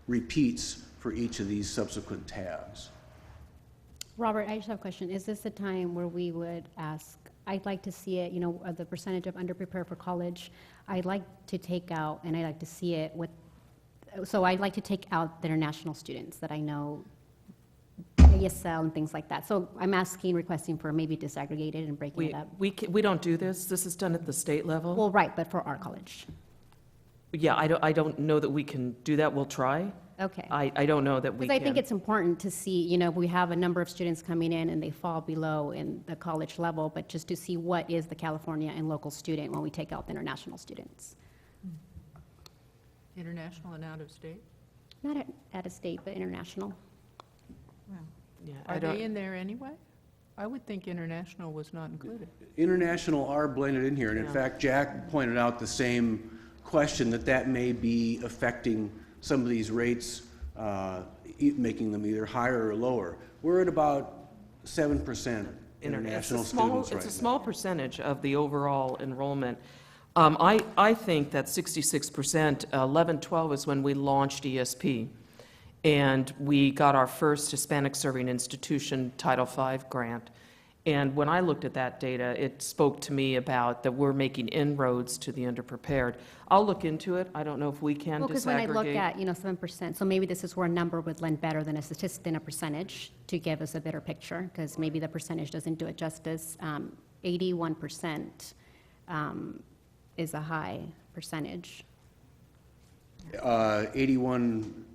repeats for each of these subsequent tabs. Robert, I just have a question. Is this a time where we would ask, I'd like to see it, the percentage of underprepared for college, I'd like to take out, and I'd like to see it so I'd like to take out the international students that I know, ASL and things like that. So I'm requesting for maybe disaggregated and breaking it up. We don't do this. This is done at the state level. Well, right, but for our college. Yeah, I don't know that we can do that. We'll try. Okay. I don't know that we can. Because I think it's important to see, we have a number of students coming in and they fall below in the college level, but just to see what is the California and local student when we take out the international students. International and out of state? Not out of state, but international. Yeah, Are they in there anyway? I would think international was not included. International are blended in here, and in Yeah. fact, Jack pointed out the same question, that may be affecting some of these rates, making them either higher or lower. We're at about 7% international students right It's a now. small percentage of the overall enrollment. I think that 66%, 11-12 is when we launched ESP, and we got our first Hispanic Serving Institution Title V grant. And when I looked at that data, it spoke to me about that we're making inroads to the underprepared. I'll look into it. I don't know if we can Well, because when I look disaggregate. at, 7%, so maybe this is where a number would lend better than a statistic than a percentage to give us a better picture, because maybe the percentage doesn't do it justice. 81% is a high percentage. 81,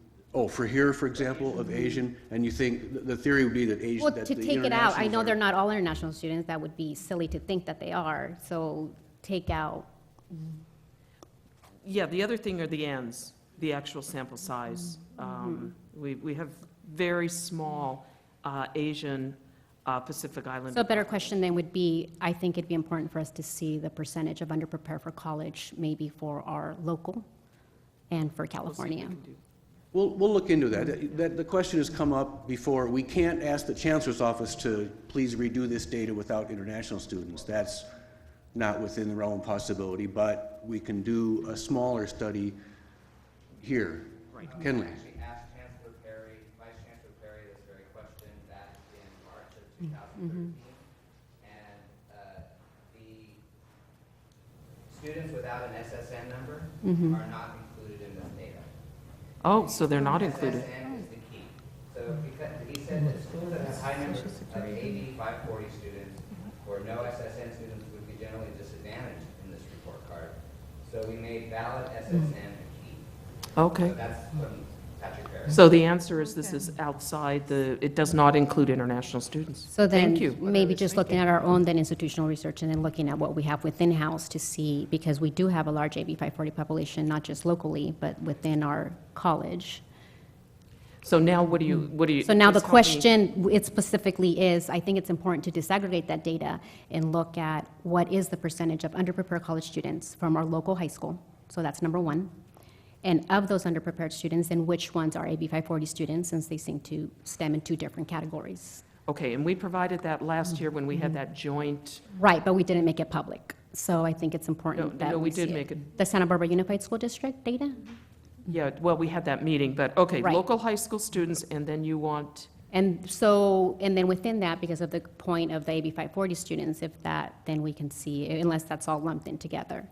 for here, for example, of Asian, and you think, the theory would be that Asian, Well, that to the take it out, I know internationals they're are- not all international students, that would be silly to think that they are, so take out. Yeah, the other thing are the ends, the actual sample size. We have very small Asian Pacific Island. So a better question then would be, I think it'd be important for us to see the percentage of underprepared for college, maybe for our local and for California. We'll look into that. The question has come up before. We can't ask the Chancellor's Office to please redo this data without international students. That's not within the realm of possibility, but we can do a smaller study here. Kenley. Actually asked Chancellor Perry, Vice Chancellor Perry, this very question back in March of 2013. And the students without an SSN number are not included in this data. Oh, so they're not included. SSN is the key. So because he said that schools that have high numbers of AB 540 students or no SSN students would be generally disadvantaged in this report card. So we made valid SSN a key. Okay. So that's from Patrick Perry. So the answer is this is outside it does not include international students. So then, Thank you. maybe just looking at our own then institutional research and then looking at what we have within house to see, because we do have a large AB 540 population, not just locally, but within our college. So now what do you? So now the just help me- question, it specifically is, I think it's important to disaggregate that data and look at what is the percentage of underprepared college students from our local high school. So that's number one. And of those underprepared students, then which ones are AB 540 students, since they seem to stem in two different categories. Okay, and we provided that last year when we had that joint, Right, but we didn't make it public. So I think it's important No, that no, we see did make it. The Santa Barbara Unified School District data? yeah, well, we had that meeting, but, okay, Right. local high school students, and then you want, And so, and then within that, because of the point of the AB 540 students, if that, then we can see, unless that's all lumped in together.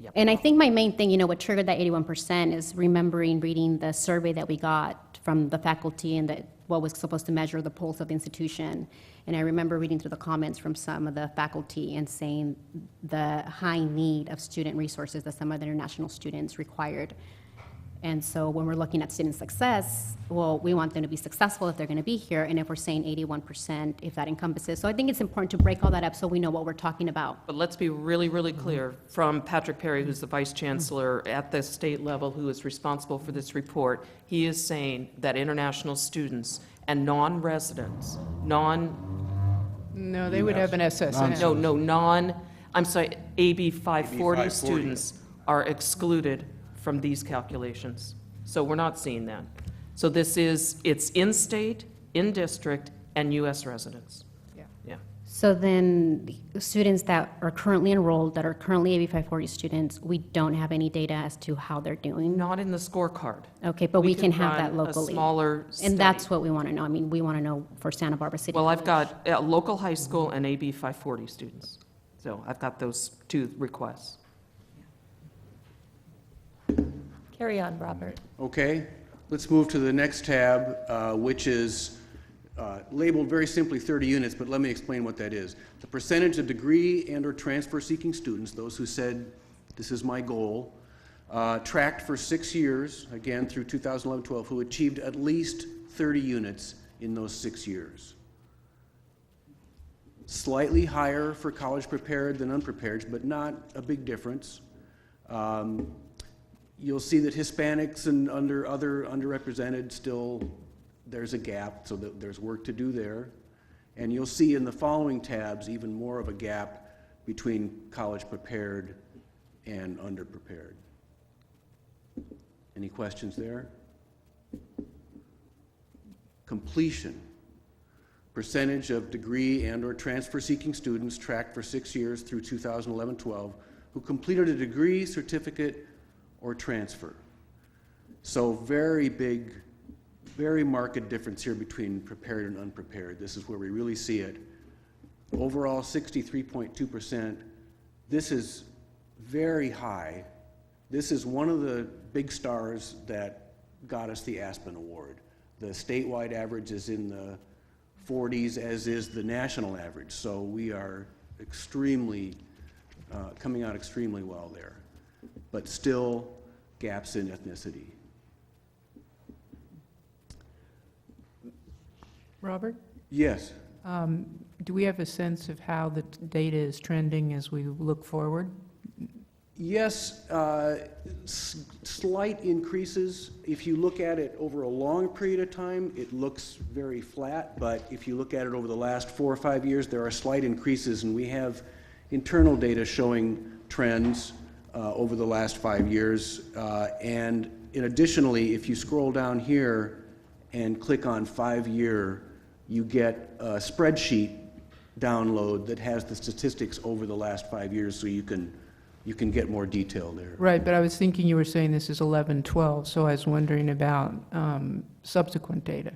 Yep. And I think my main thing, what triggered that 81% is remembering reading the survey that we got from the faculty and what was supposed to measure the pulse of the institution. And I remember reading through the comments from some of the faculty and saying the high need of student resources that some of the international students required. And so when we're looking at student success, well, we want them to be successful if they're going to be here, and if we're saying 81%, if that encompasses. So I think it's important to break all that up so we know what we're talking about. but let's be really, really clear, from Patrick Perry, who's the vice chancellor at the state level, who is responsible for this report, he is saying that international students and non-residents, No, they would have an SSN. I'm sorry, AB 540 540. students are excluded from these calculations. So we're not seeing that. So it's in-state, in-district, and U.S. residents. Yeah. Yeah. So then, the students that are currently enrolled, that are currently AB 540 students, we don't have any data as to how they're doing? Not in the scorecard. Okay, but we can have that run locally. a smaller study. And that's what we want to know. I mean, we want to know for Santa Barbara City Well, I've College. got local high school and AB 540 students. So I've got those two requests. Carry on, Robert. Okay, let's move to the next tab, which is labeled very simply 30 units, but let me explain what that is. The percentage of degree and/or transfer-seeking students, those who said, this is my goal, tracked for 6 years, again through 2011-12, who achieved at least 30 units in those 6 years. Slightly higher for college prepared than unprepared, but not a big difference. You'll see that Hispanics and other underrepresented still, there's a gap, so that there's work to do there. And you'll see in the following tabs even more of a gap between college prepared and underprepared. Any questions there? Completion. Percentage of degree and/or transfer-seeking students tracked for 6 years through 2011-12 who completed a degree, certificate, or transfer. So very big, very marked difference here between prepared and unprepared. This is where we really see it. Overall, 63.2%. This is very high. This is one of the big stars that got us the Aspen Award. The statewide average is in the 40s, as is the national average. So we are extremely, coming out extremely well there. But still gaps in ethnicity. Robert, Yes. do we have a sense of how the data is trending as we look forward? Yes, slight increases. If you look at it over a long period of time, it looks very flat, but if you look at it over the last 4 or 5 years, there are slight increases, and we have internal data showing trends over the last 5 years. And additionally, if you scroll down here and click on 5-year, you get a spreadsheet download that has the statistics over the last 5 years, so you can get more detail there. Right, but I was thinking you were saying this is 11, 12, so I was wondering about subsequent data.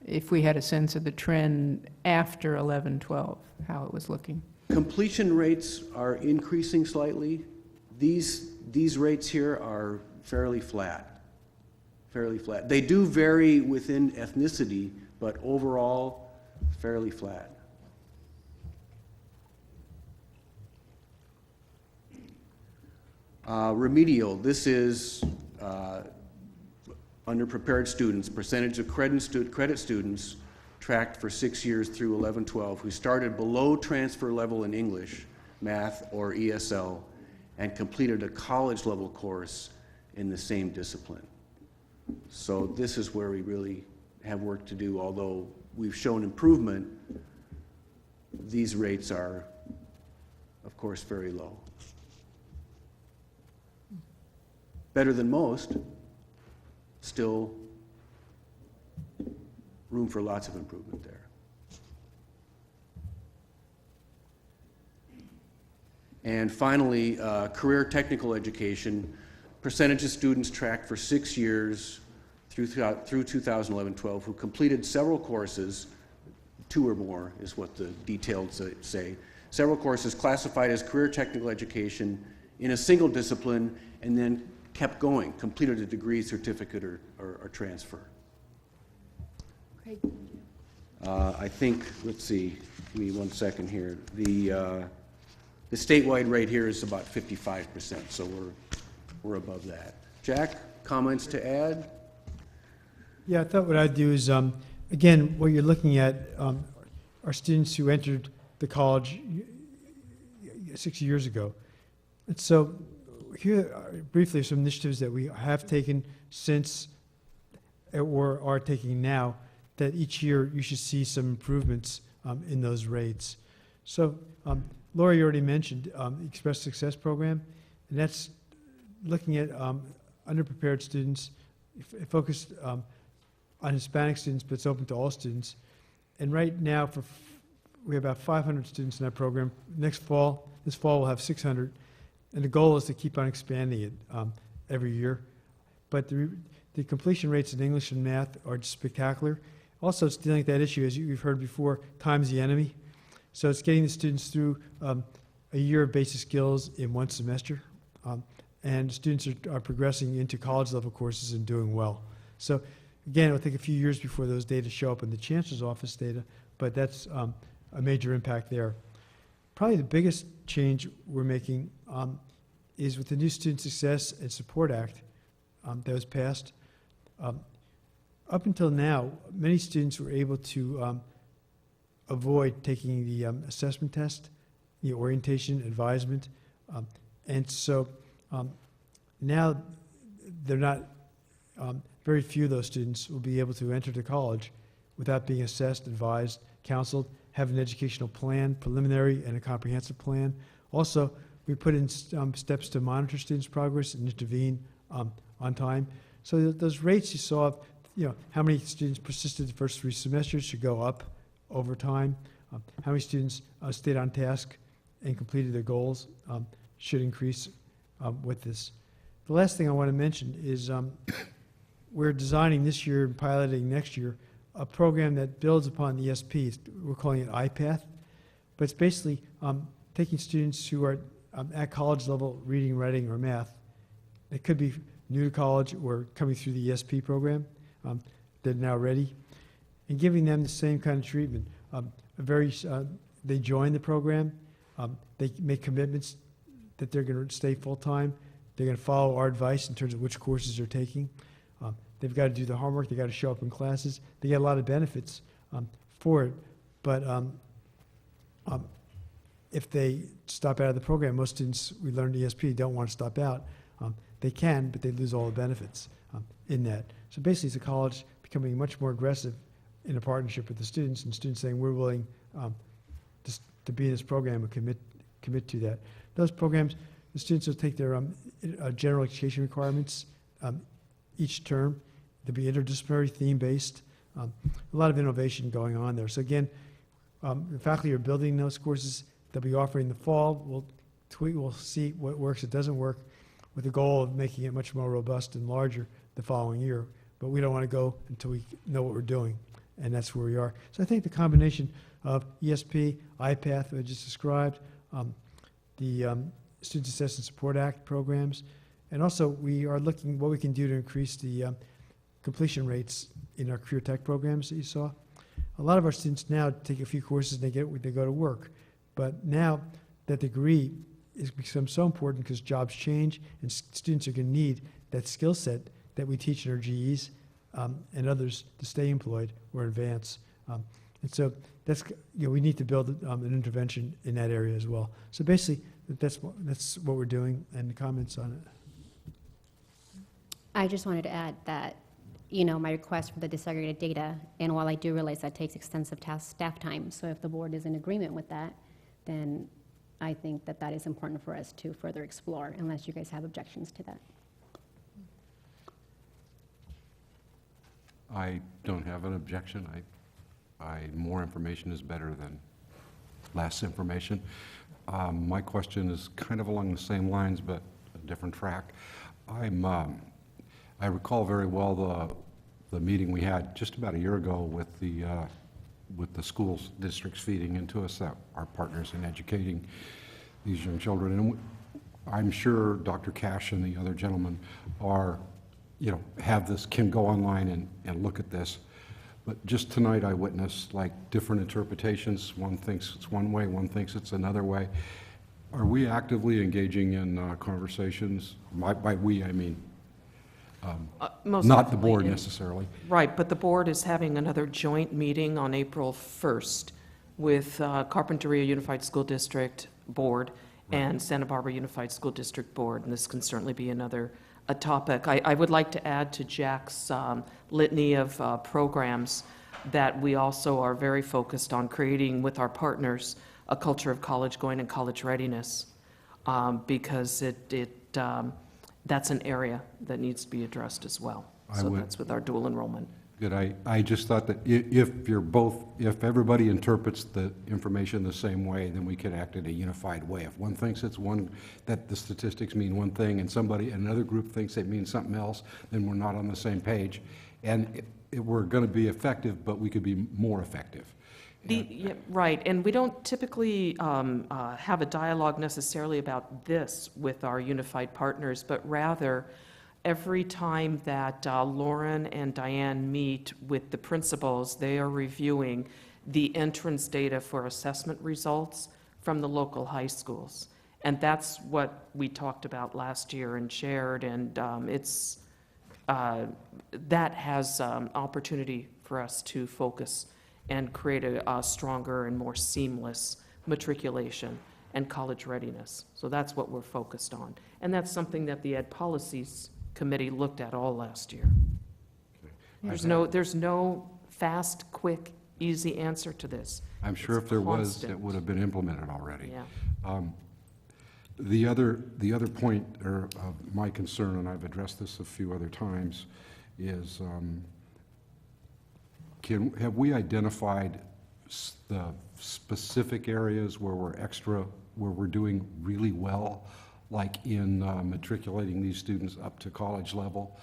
If we had a sense of the trend after 11, 12, how it was looking. Completion rates are increasing slightly. These rates here are fairly flat, fairly flat. They do vary within ethnicity, but overall, fairly flat. Remedial, this is underprepared students, percentage of credit students tracked for 6 years through 11, 12 who started below transfer level in English, math, or ESL and completed a college level course in the same discipline. So this is where we really have work to do. Although we've shown improvement, these rates are, of course, very low. Better than most, still room for lots of improvement there. And finally, career technical education, percentage of students tracked for 6 years through 2011-12 who completed several courses, 2 or more is what the details say, several courses classified as career technical education in a single discipline and then kept going, completed a degree, certificate, or transfer. Great. I think, let's see, give me 1 second here. The statewide rate here is about 55%, so we're above that. Jack, comments to add? Yeah, I thought what I'd do is, again, what you're looking at are students who entered the college 6 years ago. And so here briefly are some initiatives that we have taken since or are taking now that each year you should see some improvements in those rates. So Lori already mentioned the Express Success Program, and that's looking at underprepared students, focused on Hispanic students, but it's open to all students. And right now, we have about 500 students in that program. This fall we'll have 600. And the goal is to keep on expanding it every year. But the completion rates in English and math are just spectacular. Also, it's dealing with that issue, as you've heard before, time's the enemy. So it's getting the students through a year of basic skills in 1 semester. And students are progressing into college level courses and doing well. So again, it'll take a few years before those data show up in the Chancellor's Office data, but that's a major impact there. Probably the biggest change we're making is with the new Student Success and Support Act that was passed. Up until now, many students were able to avoid taking the assessment test, the orientation, advisement, and so now they're not, very few of those students will be able to enter the college without being assessed, advised, counseled, have an educational plan, preliminary and a comprehensive plan. Also, we put in steps to monitor students' progress and intervene on time. So those rates you saw, how many students persisted the first 3 semesters should go up over time. How many students stayed on task and completed their goals should increase with this. The last thing I want to mention is we're designing this year and piloting next year a program that builds upon the ESP. We're calling it IPath, but it's basically taking students who are at college level reading, writing, or math. It could be new to college or coming through the ESP program. They're now ready, and giving them the same kind of treatment. They join the program. They make commitments that they're going to stay full-time. They're going to follow our advice in terms of which courses they're taking. They've got to do the homework. They've got to show up in classes. They get a lot of benefits for it. But if they stop out of the program, most students, we learned ESP, don't want to stop out. They can, but they lose all the benefits in that. So basically, it's a college becoming much more aggressive in a partnership with the students, and students saying, we're willing to be in this program and commit to that. Those programs, the students will take their general education requirements each term. They'll be interdisciplinary, theme-based. A lot of innovation going on there. So again, the faculty are building those courses. They'll be offering in the fall. We'll see what works, it doesn't work, with the goal of making it much more robust and larger the following year. But we don't want to go until we know what we're doing, and that's where we are. So I think the combination of ESP, IPATH, I just described, the Student Success and Support Act programs, and also we are looking what we can do to increase the completion rates in our career tech programs that you saw. A lot of our students now take a few courses and they go to work, but now that degree has become so important because jobs change and students are going to need that skill set that we teach in our GEs and others to stay employed or advance. And so that's, we need to build an intervention in that area as well. So basically, that's what we're doing, and the comments on it. I just wanted to add that, my request for the disaggregated data, and while I do realize that takes extensive staff time, so if the board is in agreement with that, then I think that that is important for us to further explore, unless you guys have objections to that. I don't have an objection. More information is better than less information. My question is kind of along the same lines, but a different track. I recall very well the meeting we had just about a year ago with the schools districts feeding into us, that our partners in educating these young children. And I'm sure Dr. Cash and the other gentlemen are, can go online and look at this. But just tonight I witnessed different interpretations. One thinks it's one way, one thinks it's another way. Are we actively engaging in conversations? By we, I mean Most not the definitely, board and- necessarily. Right, but the board is having another joint meeting on April 1st with Carpinteria Unified School District Board and Santa Barbara Unified School District Board, and this can certainly be a topic. I would like to add to Jack's litany of programs that we also are very focused on creating with our partners a culture of college going and college readiness, because that's an area that needs to be addressed as well. So that's with our dual enrollment. Good. I just thought that if everybody interprets the information the same way, then we could act in a unified way. If one thinks that the statistics mean one thing and another group thinks it means something else, then we're not on the same page. And we're going to be effective, but we could be more effective. Right, and we don't typically have a dialogue necessarily about this with our unified partners, but rather every time that Lauren and Diane meet with the principals, they are reviewing the entrance data for assessment results from the local high schools. And that's what we talked about last year and shared, and that has opportunity for us to focus and create a stronger and more seamless matriculation and college readiness. So that's what we're focused on. And that's something that the Ed Policies Committee looked at all last year. There's no fast, quick, easy answer to this. I'm sure It's if there was, constant. it would have been implemented already. Yeah. The other point of my concern, and I've addressed this a few other times, is have we identified the specific areas where we're doing really well, like in matriculating these students up to college level?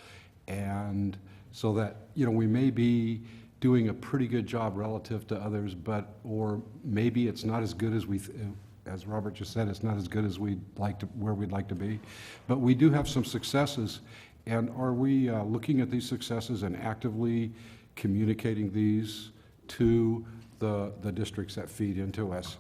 And so that, we may be doing a pretty good job relative to others, or maybe it's not as good as as Robert just said, it's not as good as where we'd like to be. But we do have some successes, and are we looking at these successes and actively communicating these to the districts that feed into us,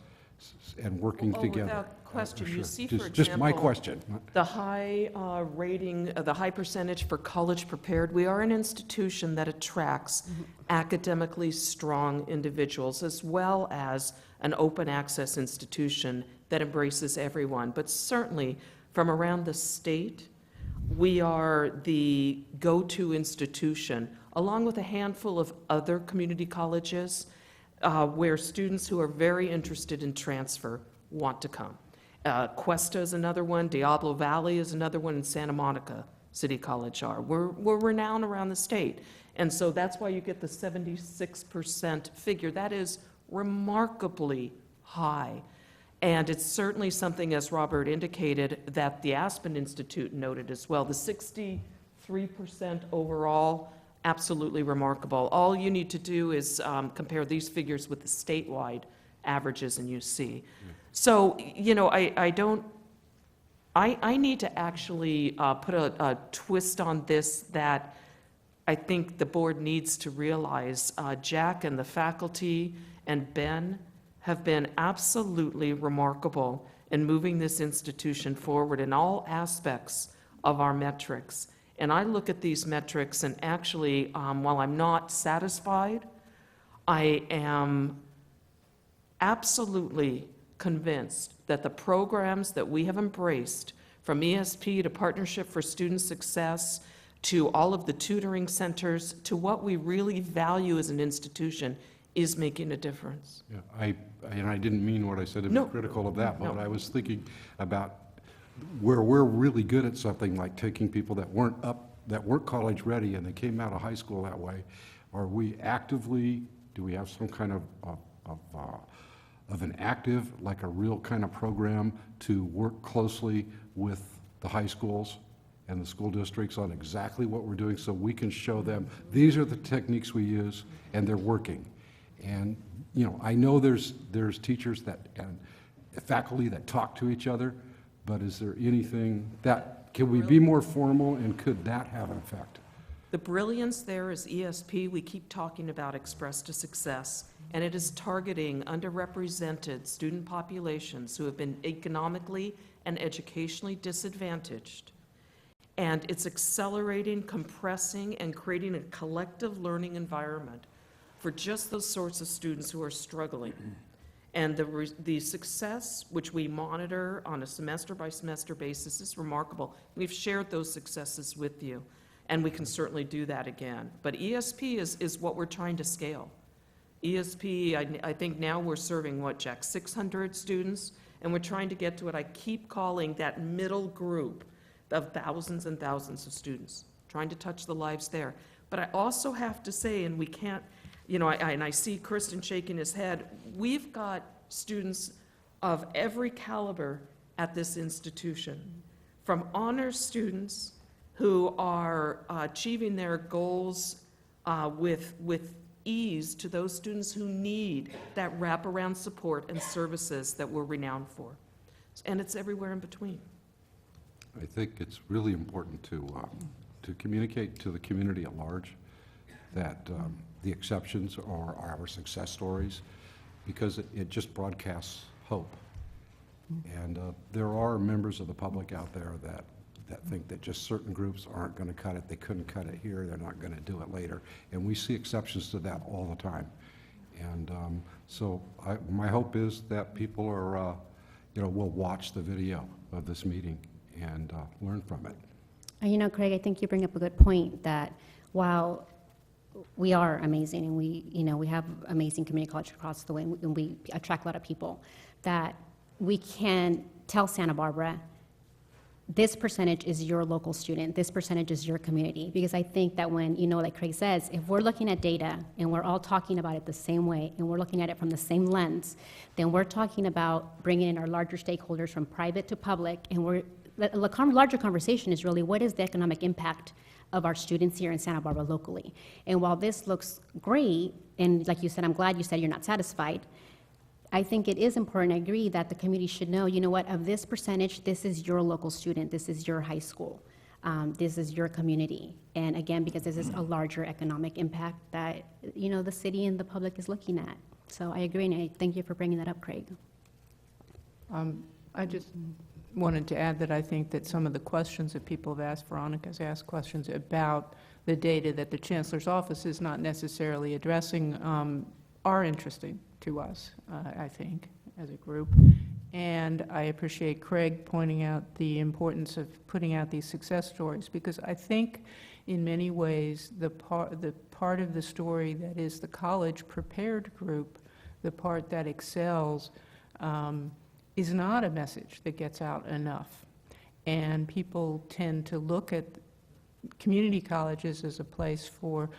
and working Oh, together. without question. You Sure. see, for Just my example, question. the high rating, the high percentage for college prepared, we are an institution that attracts academically strong individuals, as well as an open access institution that embraces everyone. But certainly, from around the state, we are the go-to institution, along with a handful of other community colleges, where students who are very interested in transfer want to come. Cuesta is another one, Diablo Valley is another one, and Santa Monica City College are. We're renowned around the state. And so that's why you get the 76% figure. That is remarkably high. And it's certainly something, as Robert indicated, that the Aspen Institute noted as well. The 63% overall, absolutely remarkable. All you need to do is compare these figures with the statewide averages, and you see. So, you know, I need to actually put a twist on this that I think the board needs to realize. Jack and the faculty and Ben have been absolutely remarkable in moving this institution forward in all aspects of our metrics. And I look at these metrics, and actually, while I'm not satisfied, I am absolutely convinced that the programs that we have embraced, from ESP to Partnership for Student Success, to all of the tutoring centers, to what we really value as an institution, is making a difference. Yeah, I didn't mean what I said to be No. critical of that, but No. I was thinking about where we're really good at something like taking people that weren't college ready and they came out of high school that way. Are we actively, do we have some kind of an active, like a real kind of program to work closely with the high schools and the school districts on exactly what we're doing, so we can show them, these are the techniques we use and they're working? And, you know, I know there's teachers and faculty that talk to each other, but is there anything that, can we be more formal, and could that have an effect? The brilliance there is ESP. We keep talking about Express to Success, and it is targeting underrepresented student populations who have been economically and educationally disadvantaged. And it's accelerating, compressing, and creating a collective learning environment for just those sorts of students who are struggling. And the success, which we monitor on a semester-by-semester basis, is remarkable. We've shared those successes with you, and we can certainly do that again. But ESP is what we're trying to scale. ESP, I think now we're serving, what, Jack, 600 students? And we're trying to get to what I keep calling that middle group of thousands and thousands of students, trying to touch the lives there. But I also have to say, and we can't, you know, and I see Kristen shaking his head, we've got students of every caliber at this institution, from honors students who are achieving their goals with ease, to those students who need that wraparound support and services that we're renowned for. And it's everywhere in between. I think it's really important to communicate to the community at large that the exceptions are our success stories, because it just broadcasts hope. And there are members of the public out there that think that just certain groups aren't going to cut it. They couldn't cut it here. They're not going to do it later. And we see exceptions to that all the time. And so my hope is that people are, will watch the video of this meeting and learn from it. You know, Craig, I think you bring up a good point that while we are amazing and we have amazing community college across the way, and we attract a lot of people, that we can tell Santa Barbara, this percentage is your local student, this percentage is your community. Because I think that when, like Craig says, if we're looking at data and we're all talking about it the same way and we're looking at it from the same lens, then we're talking about bringing in our larger stakeholders from private to public, and the larger conversation is really, what is the economic impact of our students here in Santa Barbara locally? And while this looks great, and like you said, I'm glad you said you're not satisfied, I think it is important, I agree, that the community should know, you know what, of this percentage, this is your local student, this is your high school, this is your community. And again, because this is a larger economic impact that, the city and the public is looking at. So I agree, and I thank you for bringing that up, Craig. I just wanted to add that I think that some of the questions that people have asked, Veronica's asked questions about the data that the Chancellor's office is not necessarily addressing, are interesting to us, I think, as a group. And I appreciate Craig pointing out the importance of putting out these success stories, because I think in many ways the part of the story that is the college prepared group, the part that excels, is not a message that gets out enough. And people tend to look at community colleges as a place for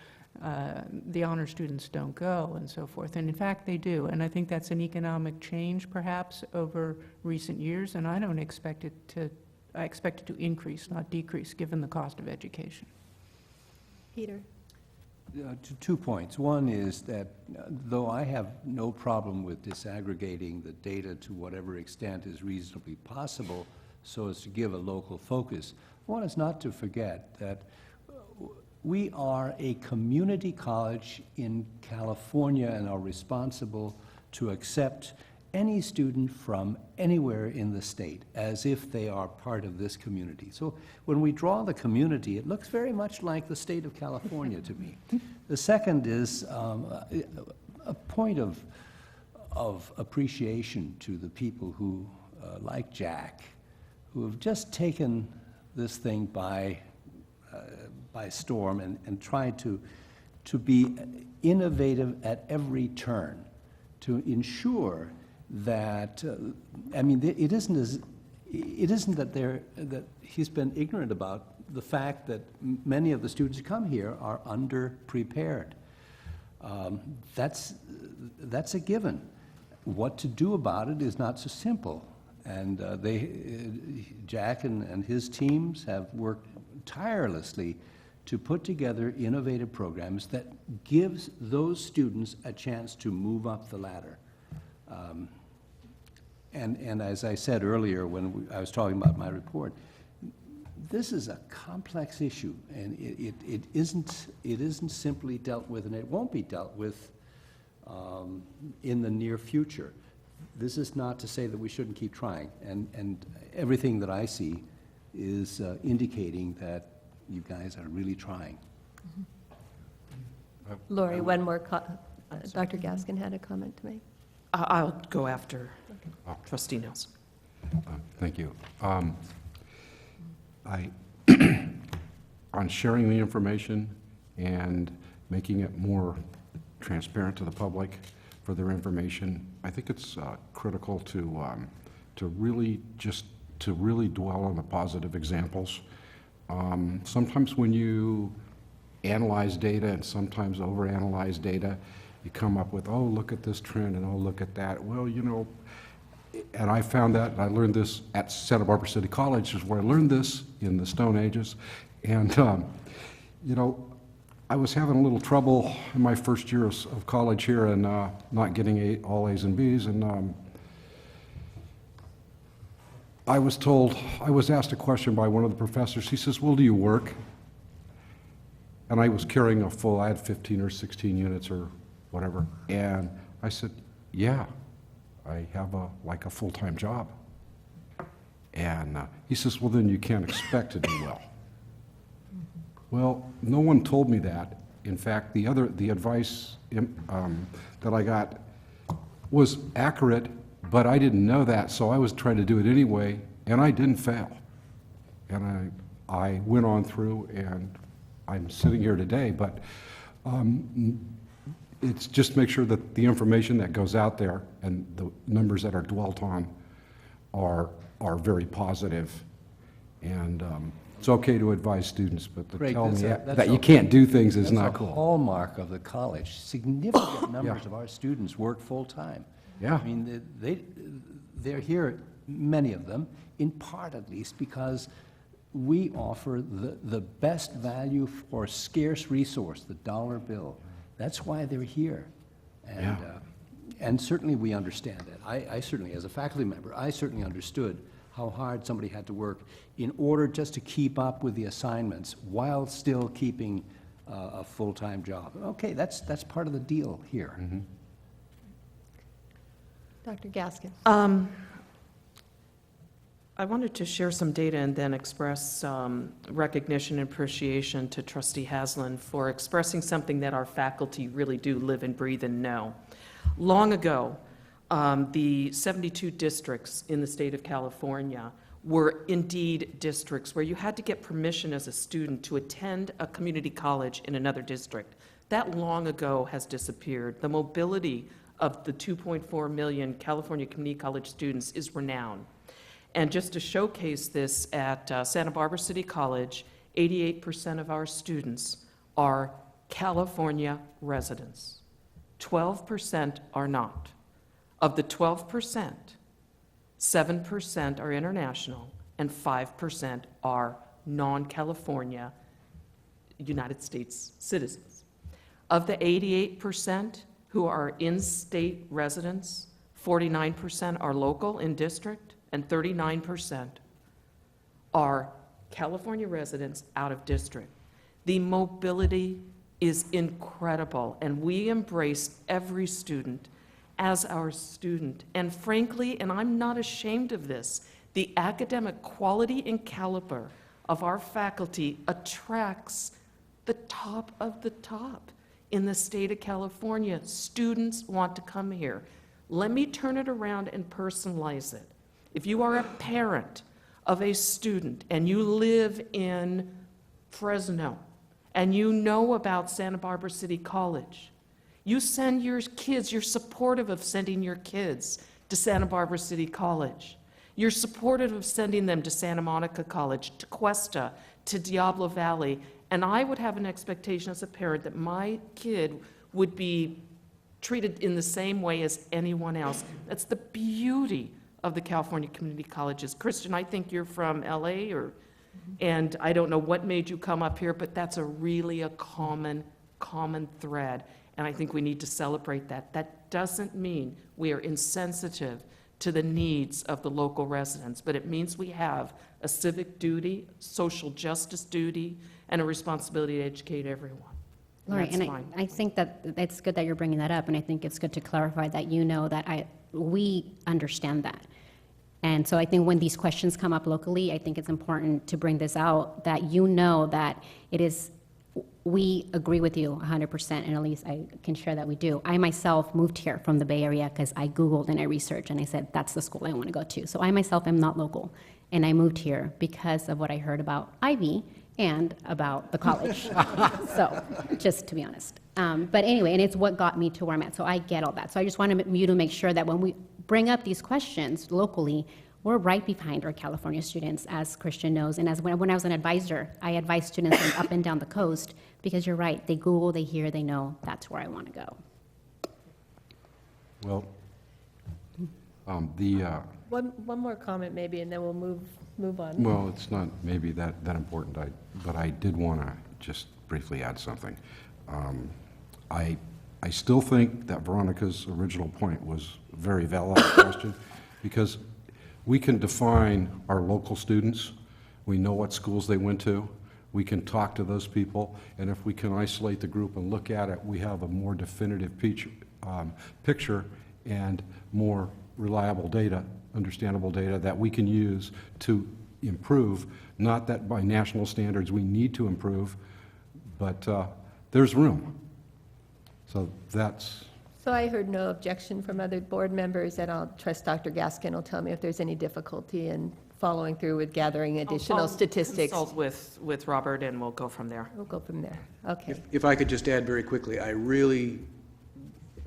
the honor students don't go and so forth. And in fact, they do. And I think that's an economic change perhaps over recent years, and I don't expect it to, I expect it to increase, not decrease, given the cost of education. Peter? 2 points. One is that though I have no problem with disaggregating the data to whatever extent is reasonably possible so as to give a local focus, one is not to forget that we are a community college in California and are responsible to accept any student from anywhere in the state as if they are part of this community. So when we draw the community, it looks very much like the state of California to me. The second is a point of appreciation to the people who, like Jack, who have just taken this thing by storm and tried to be innovative at every turn to ensure that I mean, it isn't that he's been ignorant about the fact that many of the students who come here are underprepared. That's a given. What to do about it is not so simple. And Jack and his teams have worked tirelessly to put together innovative programs that gives those students a chance to move up the ladder. And as I said earlier when I was talking about my report, this is a complex issue, and it isn't simply dealt with, and it won't be dealt with in the near future. This is not to say that we shouldn't keep trying, and everything that I see is indicating that you guys are really trying. Lori, one more, Dr. Gaskin had a comment to make. I'll go after Trustee Nelson. Thank you. On sharing the information and making it more transparent to the public for their information, I think it's critical to really dwell on the positive examples. Sometimes when you analyze data and sometimes overanalyze data, you come up with, oh, look at this trend and oh, look at that. Well, you know, and I found that, and I learned this at Santa Barbara City College, is where I learned this in the Stone Ages. And, you know, I was having a little trouble in my first year of college here and not getting all A's and B's. And I was asked a question by one of the professors. He says, well, do you work? And I was carrying I had 15 or 16 units or whatever. And I said, yeah, I have like a full-time job. And he says, well, then you can't expect to do well. Well, no one told me that. In fact, the advice that I got was accurate, but I didn't know that, so I was trying to do it anyway, and I didn't fail. And I went on through, and I'm sitting here today, but it's just make sure that the information that goes out there and the numbers that are dwelt on are very positive. And it's okay to advise students, but to tell me that you can't do things is not cool. That's a hallmark of the college. Significant numbers of our students work full-time. Yeah. I mean, they're here, many of them, in part at least, because we offer the best value for scarce resource, the dollar bill. That's why they're here. And, and certainly we understand that. I certainly, as a faculty member, I certainly understood how hard somebody had to work in order just to keep up with the assignments while still keeping a full-time job. Okay, that's part of the deal here. Dr. Gaskin. I wanted to share some data and then express recognition and appreciation to Trustee Haslam for expressing something that our faculty really do live and breathe and know. Long ago, the 72 districts in the state of California were indeed districts where you had to get permission as a student to attend a community college in another district. That long ago has disappeared. The mobility of the 2.4 million California community college students is renowned. And just to showcase this, at Santa Barbara City College, 88% of our students are California residents. 12% are not. Of the 12%, 7% are international and 5% are non-California United States citizens. Of the 88% who are in-state residents, 49% are local in district, and 39% are California residents out of district. The mobility is incredible, and we embrace every student as our student. And frankly, and I'm not ashamed of this, the academic quality and caliber of our faculty attracts the top of the top in the state of California. Students want to come here. Let me turn it around and personalize it. If you are a parent of a student and you live in Fresno and you know about Santa Barbara City College, you send your kids, you're supportive of sending your kids to Santa Barbara City College. You're supportive of sending them to Santa Monica College, to Cuesta, to Diablo Valley. And I would have an expectation as a parent that my kid would be treated in the same way as anyone else. That's the beauty of the California community colleges. Christian, I think you're from LA, and I don't know what made you come up here, but that's really a common thread. And I think we need to celebrate that. That doesn't mean we are insensitive to the needs of the local residents, but it means we have a civic duty, social justice duty, and a responsibility to educate everyone. Lori, That's and fine. I think that it's good that you're bringing that up, and I think it's good to clarify that you know that we understand that. And so I think when these questions come up locally, I think it's important to bring this out, that you know that it is, we agree with you 100%, and at least I can share that we do. I myself moved here from the Bay Area because I Googled and I researched, and I said, that's the school I want to go to. So I myself am not local, and I moved here because of what I heard about Ivy and about the college. So, just to be honest. But anyway, and it's what got me to where I'm at, so I get all that. So I just wanted you to make sure that when we bring up these questions locally, we're right behind our California students, as Christian knows. And as when I was an advisor, I advised students from up and down the coast, because you're right, they Google, they hear, they know, that's where I want to go. Well, One more comment maybe, and then we'll move on. well, it's not maybe that important, but I did want to just briefly add something. I still think that Veronica's original point was a very valid question, because we can define our local students. We know what schools they went to. We can talk to those people, and if we can isolate the group and look at it, we have a more definitive picture and more reliable data, understandable data that we can use to improve. Not that by national standards we need to improve, but there's room. So that's... So I heard no objection from other board members, and I'll trust Dr. Gaskin will tell me if there's any difficulty in following through with gathering additional statistics. Consult with Robert, and we'll go from there. We'll go from there. Okay. If I could just add very quickly, I really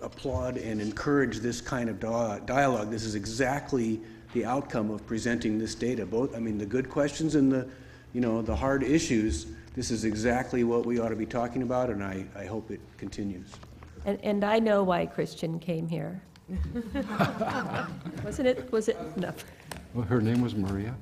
applaud and encourage this kind of dialogue. This is exactly the outcome of presenting this data. Both, I mean, the good questions and the hard issues. This is exactly what we ought to be talking about, and I hope it continues. And I know why Christian came here. Was it? No. Well, her name was Maria.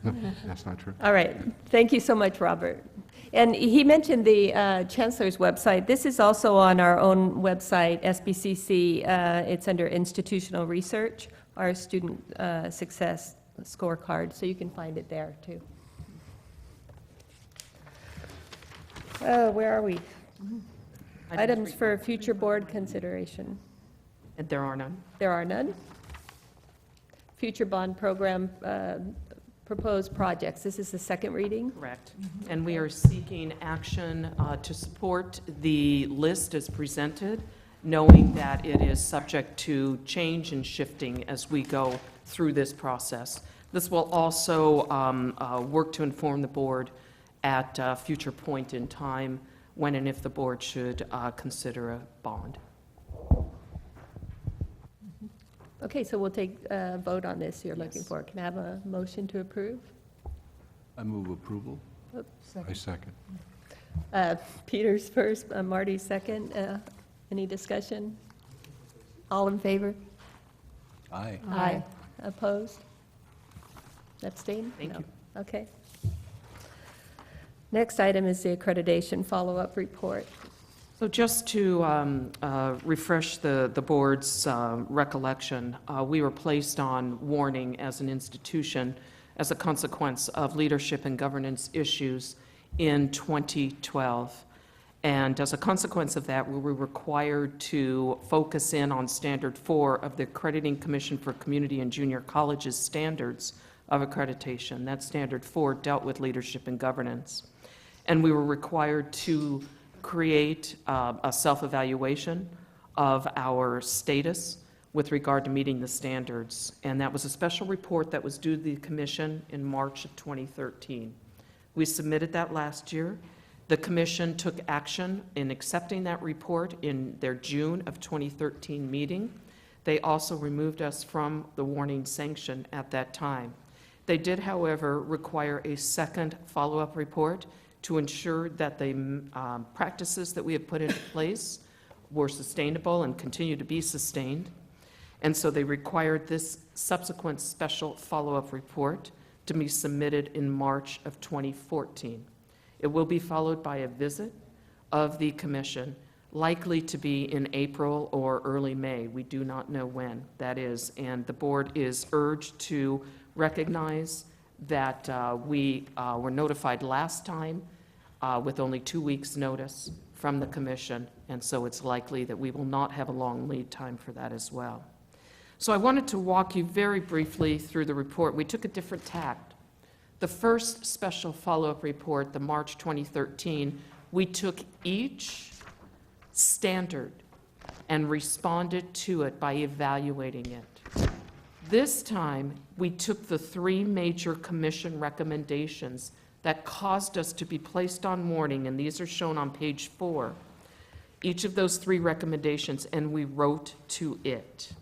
No, that's not true. All right. Thank you so much, Robert. And he mentioned the Chancellor's website. This is also on our own website, SBCC. It's under Institutional Research, our Student Success Scorecard, so you can find it there, too. Where are we? Items for future board consideration. And there are none. There are none. Future bond program proposed projects. This is the second reading? Correct. And we are seeking action to support the list as presented, knowing that it is subject to change and shifting as we go through this process. This will also work to inform the board at a future point in time when and if the board should consider a bond. Okay, so we'll take a vote on this you're looking Yes. for. Can I have a motion to approve? I move approval. I second. Peter's first, Marty's second. Any discussion? All in favor? Aye. Aye. Opposed? Abstain? Thank No. you. Okay. Next item is the accreditation follow-up report. So just to refresh the board's recollection, we were placed on warning as an institution as a consequence of leadership and governance issues in 2012. And as a consequence of that, we were required to focus in on Standard 4 of the Accrediting Commission for Community and Junior Colleges Standards of Accreditation. That Standard 4 dealt with leadership and governance. And we were required to create a self-evaluation of our status with regard to meeting the standards. And that was a special report that was due to the commission in March of 2013. We submitted that last year. The commission took action in accepting that report in their June of 2013 meeting. They also removed us from the warning sanction at that time. They did, however, require a second follow-up report to ensure that the practices that we have put into place were sustainable and continue to be sustained. And so they required this subsequent special follow-up report to be submitted in March of 2014. It will be followed by a visit of the commission, likely to be in April or early May. We do not know when that is. And the board is urged to recognize that we were notified last time with only 2 weeks' notice from the commission, and so it's likely that we will not have a long lead time for that as well. So I wanted to walk you very briefly through the report. We took a different tact. The first special follow-up report, the March 2013, we took each standard and responded to it by evaluating it. This time, we took the 3 major commission recommendations that caused us to be placed on warning, and these are shown on page 4, each of those 3 recommendations, and we wrote to it.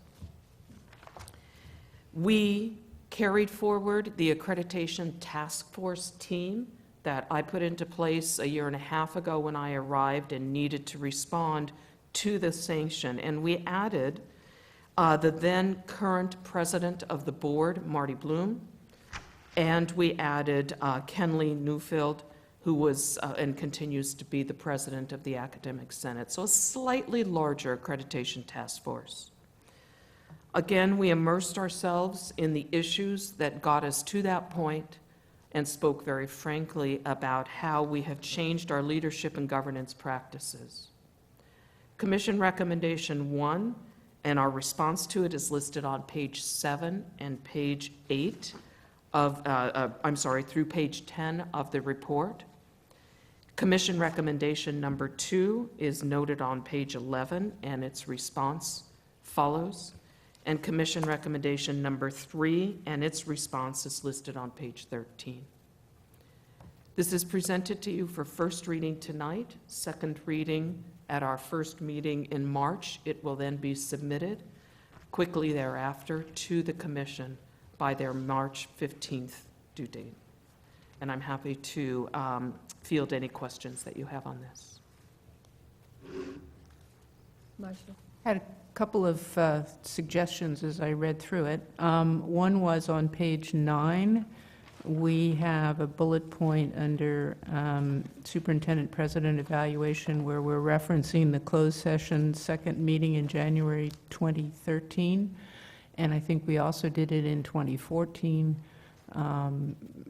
We carried forward the accreditation task force team that I put into place a year and a half ago when I arrived and needed to respond to the sanction. And we added the then current president of the board, Marty Bloom, and we added Kenley Newfield, who was and continues to be the president of the Academic Senate. So a slightly larger accreditation task force. Again, we immersed ourselves in the issues that got us to that point and spoke very frankly about how we have changed our leadership and governance practices. Commission Recommendation 1 and our response to it is listed on page 7 and page 8 of, through page 10 of the report. Commission Recommendation number 2 is noted on page 11, and its response follows. And Commission Recommendation number 3 and its response is listed on page 13. This is presented to you for first reading tonight, second reading at our first meeting in March. It will then be submitted quickly thereafter to the Commission by their March 15th due date. And I'm happy to field any questions that you have on this. Marshall? I had a couple of suggestions as I read through it. One was on page 9. We have a bullet point under Superintendent President Evaluation where we're referencing the closed session second meeting in January 2013. And I think we also did it in 2014.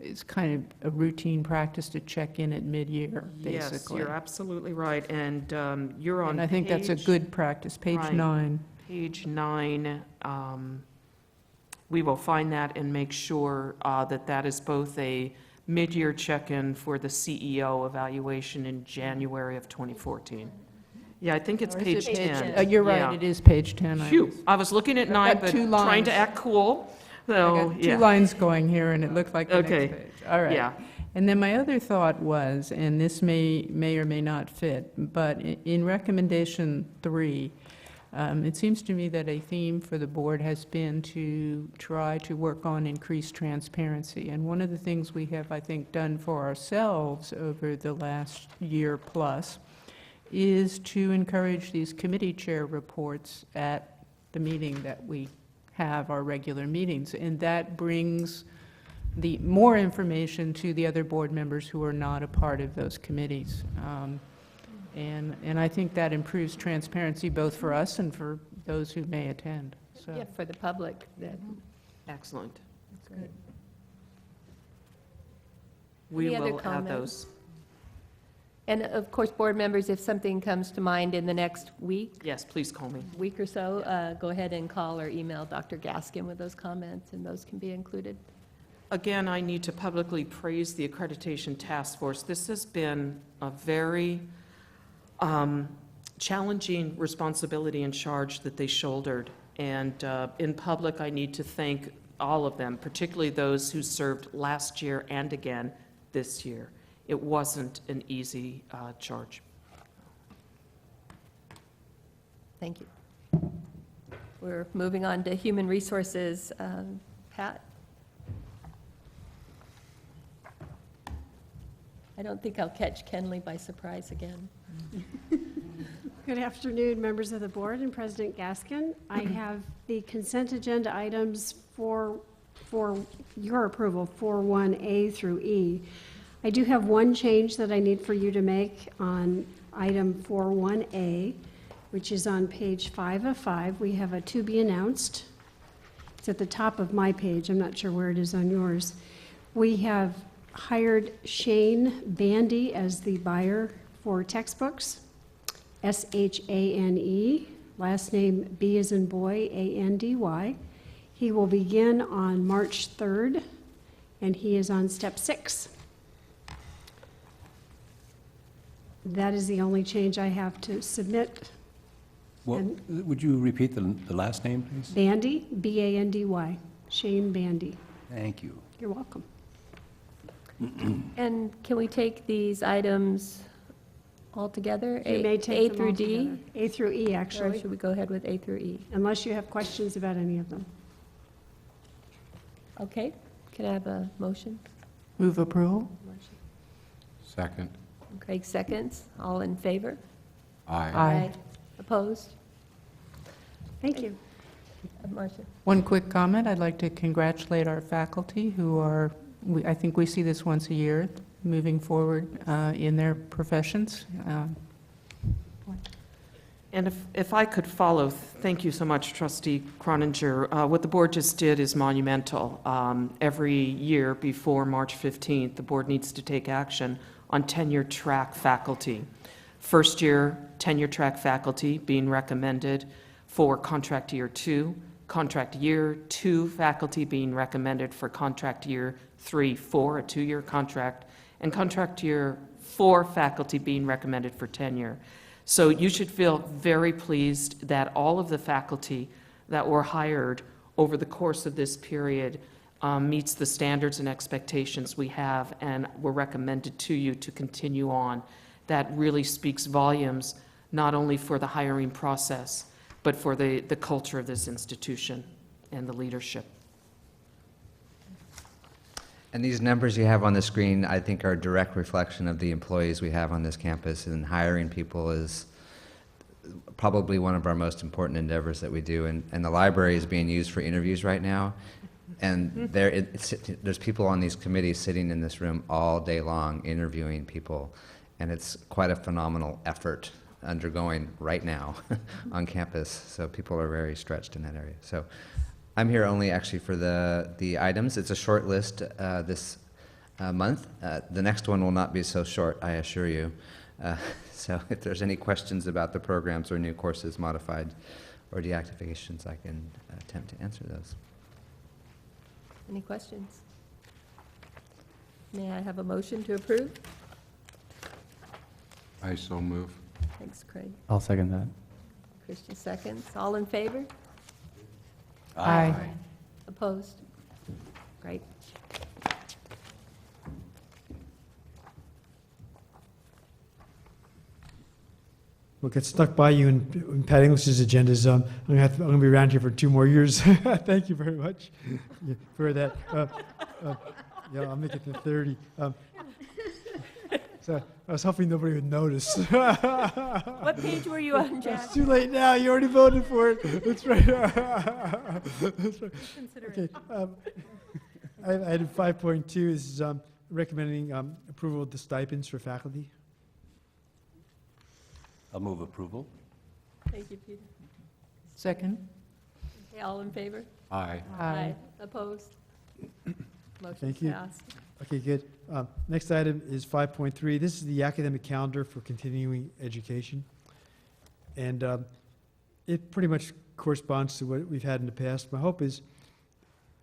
It's kind of a routine practice to check in at mid-year, basically. Yes, you're absolutely right. And you're on And I think that's a page- good practice, page Right. 9. Page 9, we will find that and make sure that that is both a mid-year check-in for the CEO evaluation in January of 2014. Yeah, I think it's Or is page it 10. You're Yeah. right, it is page 10. Phew, I was looking at I've 9, got but two trying to lines. act cool, I so, got two yeah. lines going here, and it looked like the Okay. next page. All right. Yeah. And then my other thought was, and this may or may not fit, but in recommendation 3, it seems to me that a theme for the board has been to try to work on increased transparency. And one of the things we have, I think, done for ourselves over the last year plus is to encourage these committee chair reports at the meeting that we have, our regular meetings. And that brings the more information to the other board members who are not a part of those committees. And I think that improves transparency both for us and for those who may attend, so. Yeah, for the public, that, Excellent. great. We Any other will add comments? those. And of course, board members, if something comes to mind in the next week Yes, please call me. or so, go ahead and call or email Dr. Gaskin with those comments, and those can be included. Again, I need to publicly praise the Accreditation Task Force. This has been a very challenging responsibility and charge that they shouldered. And in public, I need to thank all of them, particularly those who served last year and again this year. It wasn't an easy charge. Thank you. We're moving on to Human Resources. Pat? I don't think I'll catch Kenley by surprise again. Good afternoon, members of the board and President Gaskin. I have the consent agenda items for your approval, 4(1)A through E. I do have one change that I need for you to make on item 4(1)A, which is on page 5 of 5. We have a to be announced. It's at the top of my page. I'm not sure where it is on yours. We have hired Shane Bandy as the buyer for textbooks, Shane, last name B as in boy, Andy. He will begin on March 3rd, and he is on step 6. That is the only change I have to submit. Well, would you repeat the last name, please? Bandy, B-A-N-D-Y, Shane Bandy. Thank you. You're welcome. And can we take these items all together? You may A take them through all D? together. A through E, Or actually, should we go ahead with A through E? unless you have questions about any of them. Okay, can I have a motion? Move approval? Second. Craig seconds. All in favor? Aye. Opposed? Thank you. Marcia? One quick comment, I'd like to congratulate our faculty who are, I think we see this once a year, moving forward in their professions. And if I could follow, thank you so much, Trustee Croninger. What the board just did is monumental. Every year before March 15th, the board needs to take action on tenure-track faculty. First year, tenure-track faculty being recommended for contract year 2, contract year 2 faculty being recommended for contract year 3, 4, a 2-year contract, and contract year 4 faculty being recommended for tenure. So you should feel very pleased that all of the faculty that were hired over the course of this period meets the standards and expectations we have and were recommended to you to continue on. That really speaks volumes, not only for the hiring process, but for the culture of this institution and the leadership. And these numbers you have on the screen, I think, are a direct reflection of the employees we have on this campus, and hiring people is probably one of our most important endeavors that we do. And the library is being used for interviews right now, and there's people on these committees sitting in this room all day long interviewing people, and it's quite a phenomenal effort undergoing right now on campus. So people are very stretched in that area. So I'm here only actually for the items. It's a short list this month. The next one will not be so short, I assure you. So if there's any questions about the programs or new courses modified or deactivations, I can attempt to answer those. Any questions? May I have a motion to approve? I so move. Thanks, Craig. I'll second that. Christian seconds. All in favor? Aye. Opposed? Great. What gets stuck by you in Pat English's agendas, I'm gonna be around here for 2 more years. Thank you very much for that. Yeah, I'll make it to 30. So I was hoping nobody would notice. What page were you on, Jack? It's too late now. You already voted for it. That's right. That's right. Okay. Item 5.2 is recommending approval of the stipends for faculty. I'll move approval. Thank you, Peter. Second? Okay, all in favor? Aye. Aye. Opposed? Motion Thank you. passed. Okay, good. Next item is 5.3. This is the academic calendar for continuing education. And it pretty much corresponds to what we've had in the past. My hope is,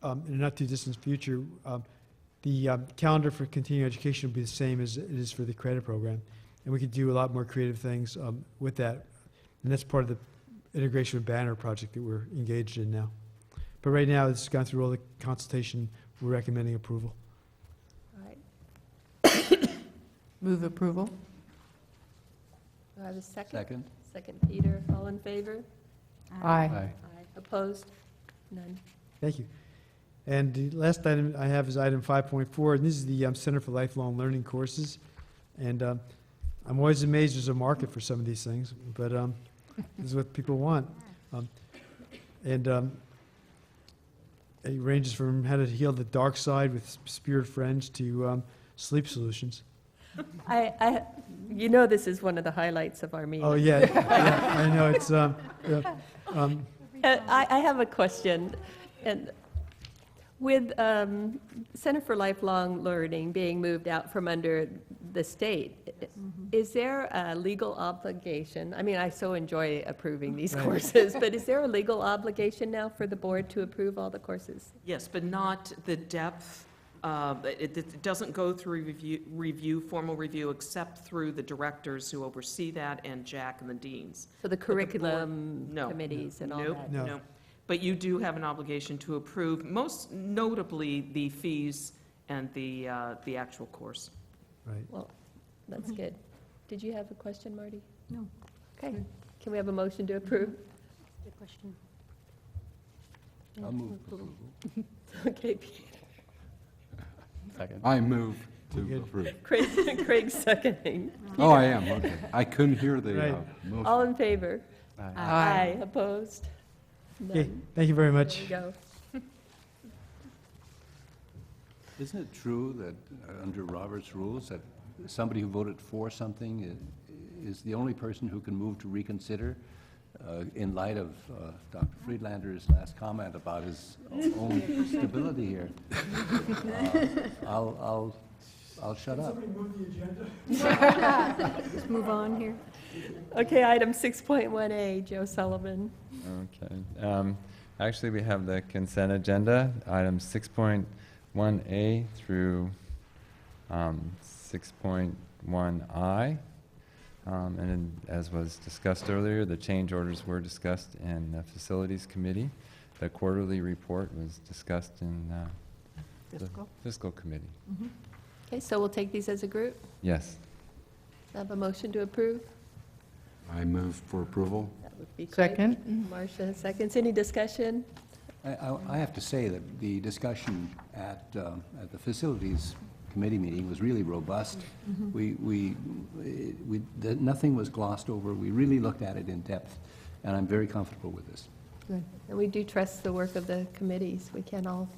in a not too distant future, the calendar for continuing education will be the same as it is for the credit program. And we could do a lot more creative things with that. And that's part of the integration with Banner project that we're engaged in now. But right now, it's gone through all the consultation. We're recommending approval. All right. Move approval? Do I have a second? Second. Second, Peter. All in favor? Aye. Aye. Opposed? None. Thank you. And the last item I have is item 5.4, and this is the Center for Lifelong Learning courses. And I'm always amazed there's a market for some of these things, but this is what people want. It ranges from how to heal the dark side with Spirit Friends to sleep solutions. You know this is one of the highlights of our meeting. Oh, yeah, yeah, I know, it's, I have a question. And with Center for Lifelong Learning being moved out from under the state, is there a legal obligation? I mean, I so enjoy approving these Right. courses, but is there a legal obligation now for the board to approve all the courses? Yes, but not the depth. It doesn't go through formal review, except through the directors who oversee that and Jack and the deans. So the But curriculum no. committees and all Nope, that? No. no. But you do have an obligation to approve, most notably, the fees and the actual course. right. Well, that's good. Did you have a question, Marty? No. Okay. Can we have a motion to approve? Good question. I'll move approval. Okay, Peter. Second. I move to Good. approve. Craig's seconding. Oh, I am, okay. I couldn't hear the Right. motion. All in favor? Aye. Opposed? Okay, None. thank you very There much. you go. Isn't it true that under Robert's rules that somebody who voted for something is the only person who can move to reconsider in light of Dr. Friedlander's last comment about his own stability here? I'll shut up. Let's move on here. Okay, item 6.1A, Joe Sullivan. Okay. Actually, we have the consent agenda, items 6.1A through 6.1I. And then, as was discussed earlier, the change orders were discussed in the Facilities Committee. The quarterly report was discussed in the Fiscal Committee. Okay, so we'll take these as a group. Yes. I have a motion to approve. I move for approval. That would be Craig. Second? Marcia, seconds. Any discussion? I have to say that the discussion at the Facilities Committee meeting was really robust. Nothing was glossed over. We really looked at it in depth, and I'm very comfortable with this. Good. And we do trust the work of the committees. We can't all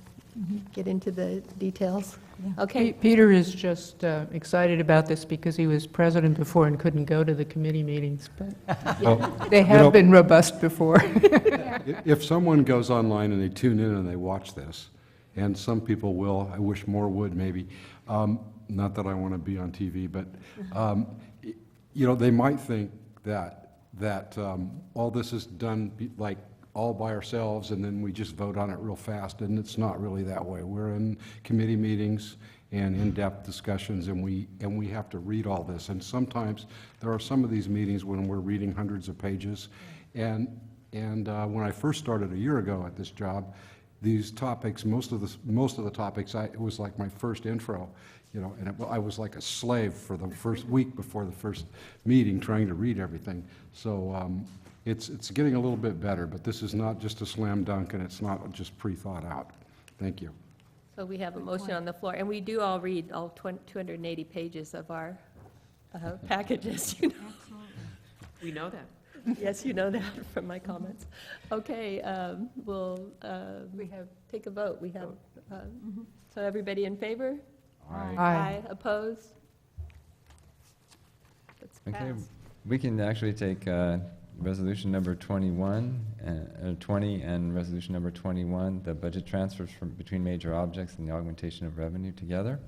get into the details. Okay. Peter is just excited about this because he was president before and couldn't go to the committee meetings, but they have been robust before. If someone goes online and they tune in and they watch this, and some people will, I wish more would maybe, not that I want to be on TV, but, you know, they might think that all this is done like all by ourselves, and then we just vote on it real fast, and it's not really that way. We're in committee meetings and in-depth discussions, and we have to read all this. And sometimes there are some of these meetings when we're reading hundreds of pages. And when I first started a year ago at this job, these topics, most of the topics, it was like my first intro, you know, and I was like a slave for the first week before the first meeting trying to read everything. So it's getting a little bit better, but this is not just a slam dunk, and it's not just pre-thought out. Thank you. So we have a motion on the floor, and we do all read all 280 pages of our packages, you know. We know that. Yes, you know that from my comments. Okay, we'll take a vote. We have, so everybody in favor? Aye. Aye. Opposed? That's Okay, passed. we can actually take resolution number 20 and resolution number 21, the budget transfers between major objects and the augmentation of revenue together.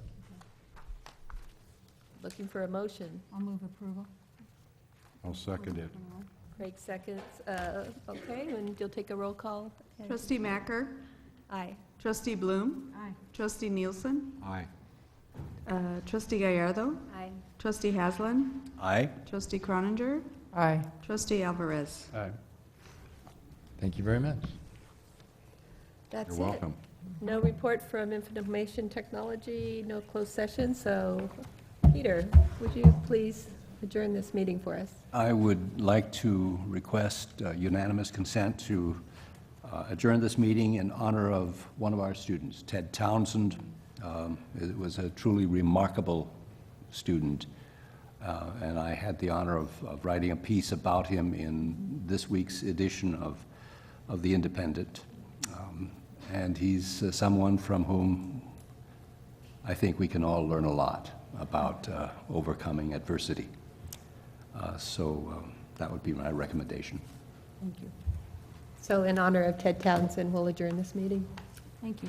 Looking for a motion. I'll move approval. I'll second it. Craig seconds. Okay, and you'll take a roll call. Trustee Macker, Aye. Trustee Bloom, Aye. Trustee Nielsen, Aye. Trustee Gallardo, Aye. Trustee Haslin, Aye. Trustee Croninger, Aye. Trustee Alvarez. Aye. Thank you very much. That's You're it. welcome. No report from information technology, no closed session, so Peter, would you please adjourn this meeting for us? I would like to request unanimous consent to adjourn this meeting in honor of one of our students, Ted Townsend. It was a truly remarkable student, and I had the honor of writing a piece about him in this week's edition of The Independent. And he's someone from whom I think we can all learn a lot about overcoming adversity. So that would be my recommendation. Thank you. So in honor of Ted Townsend, we'll adjourn this meeting. Thank you.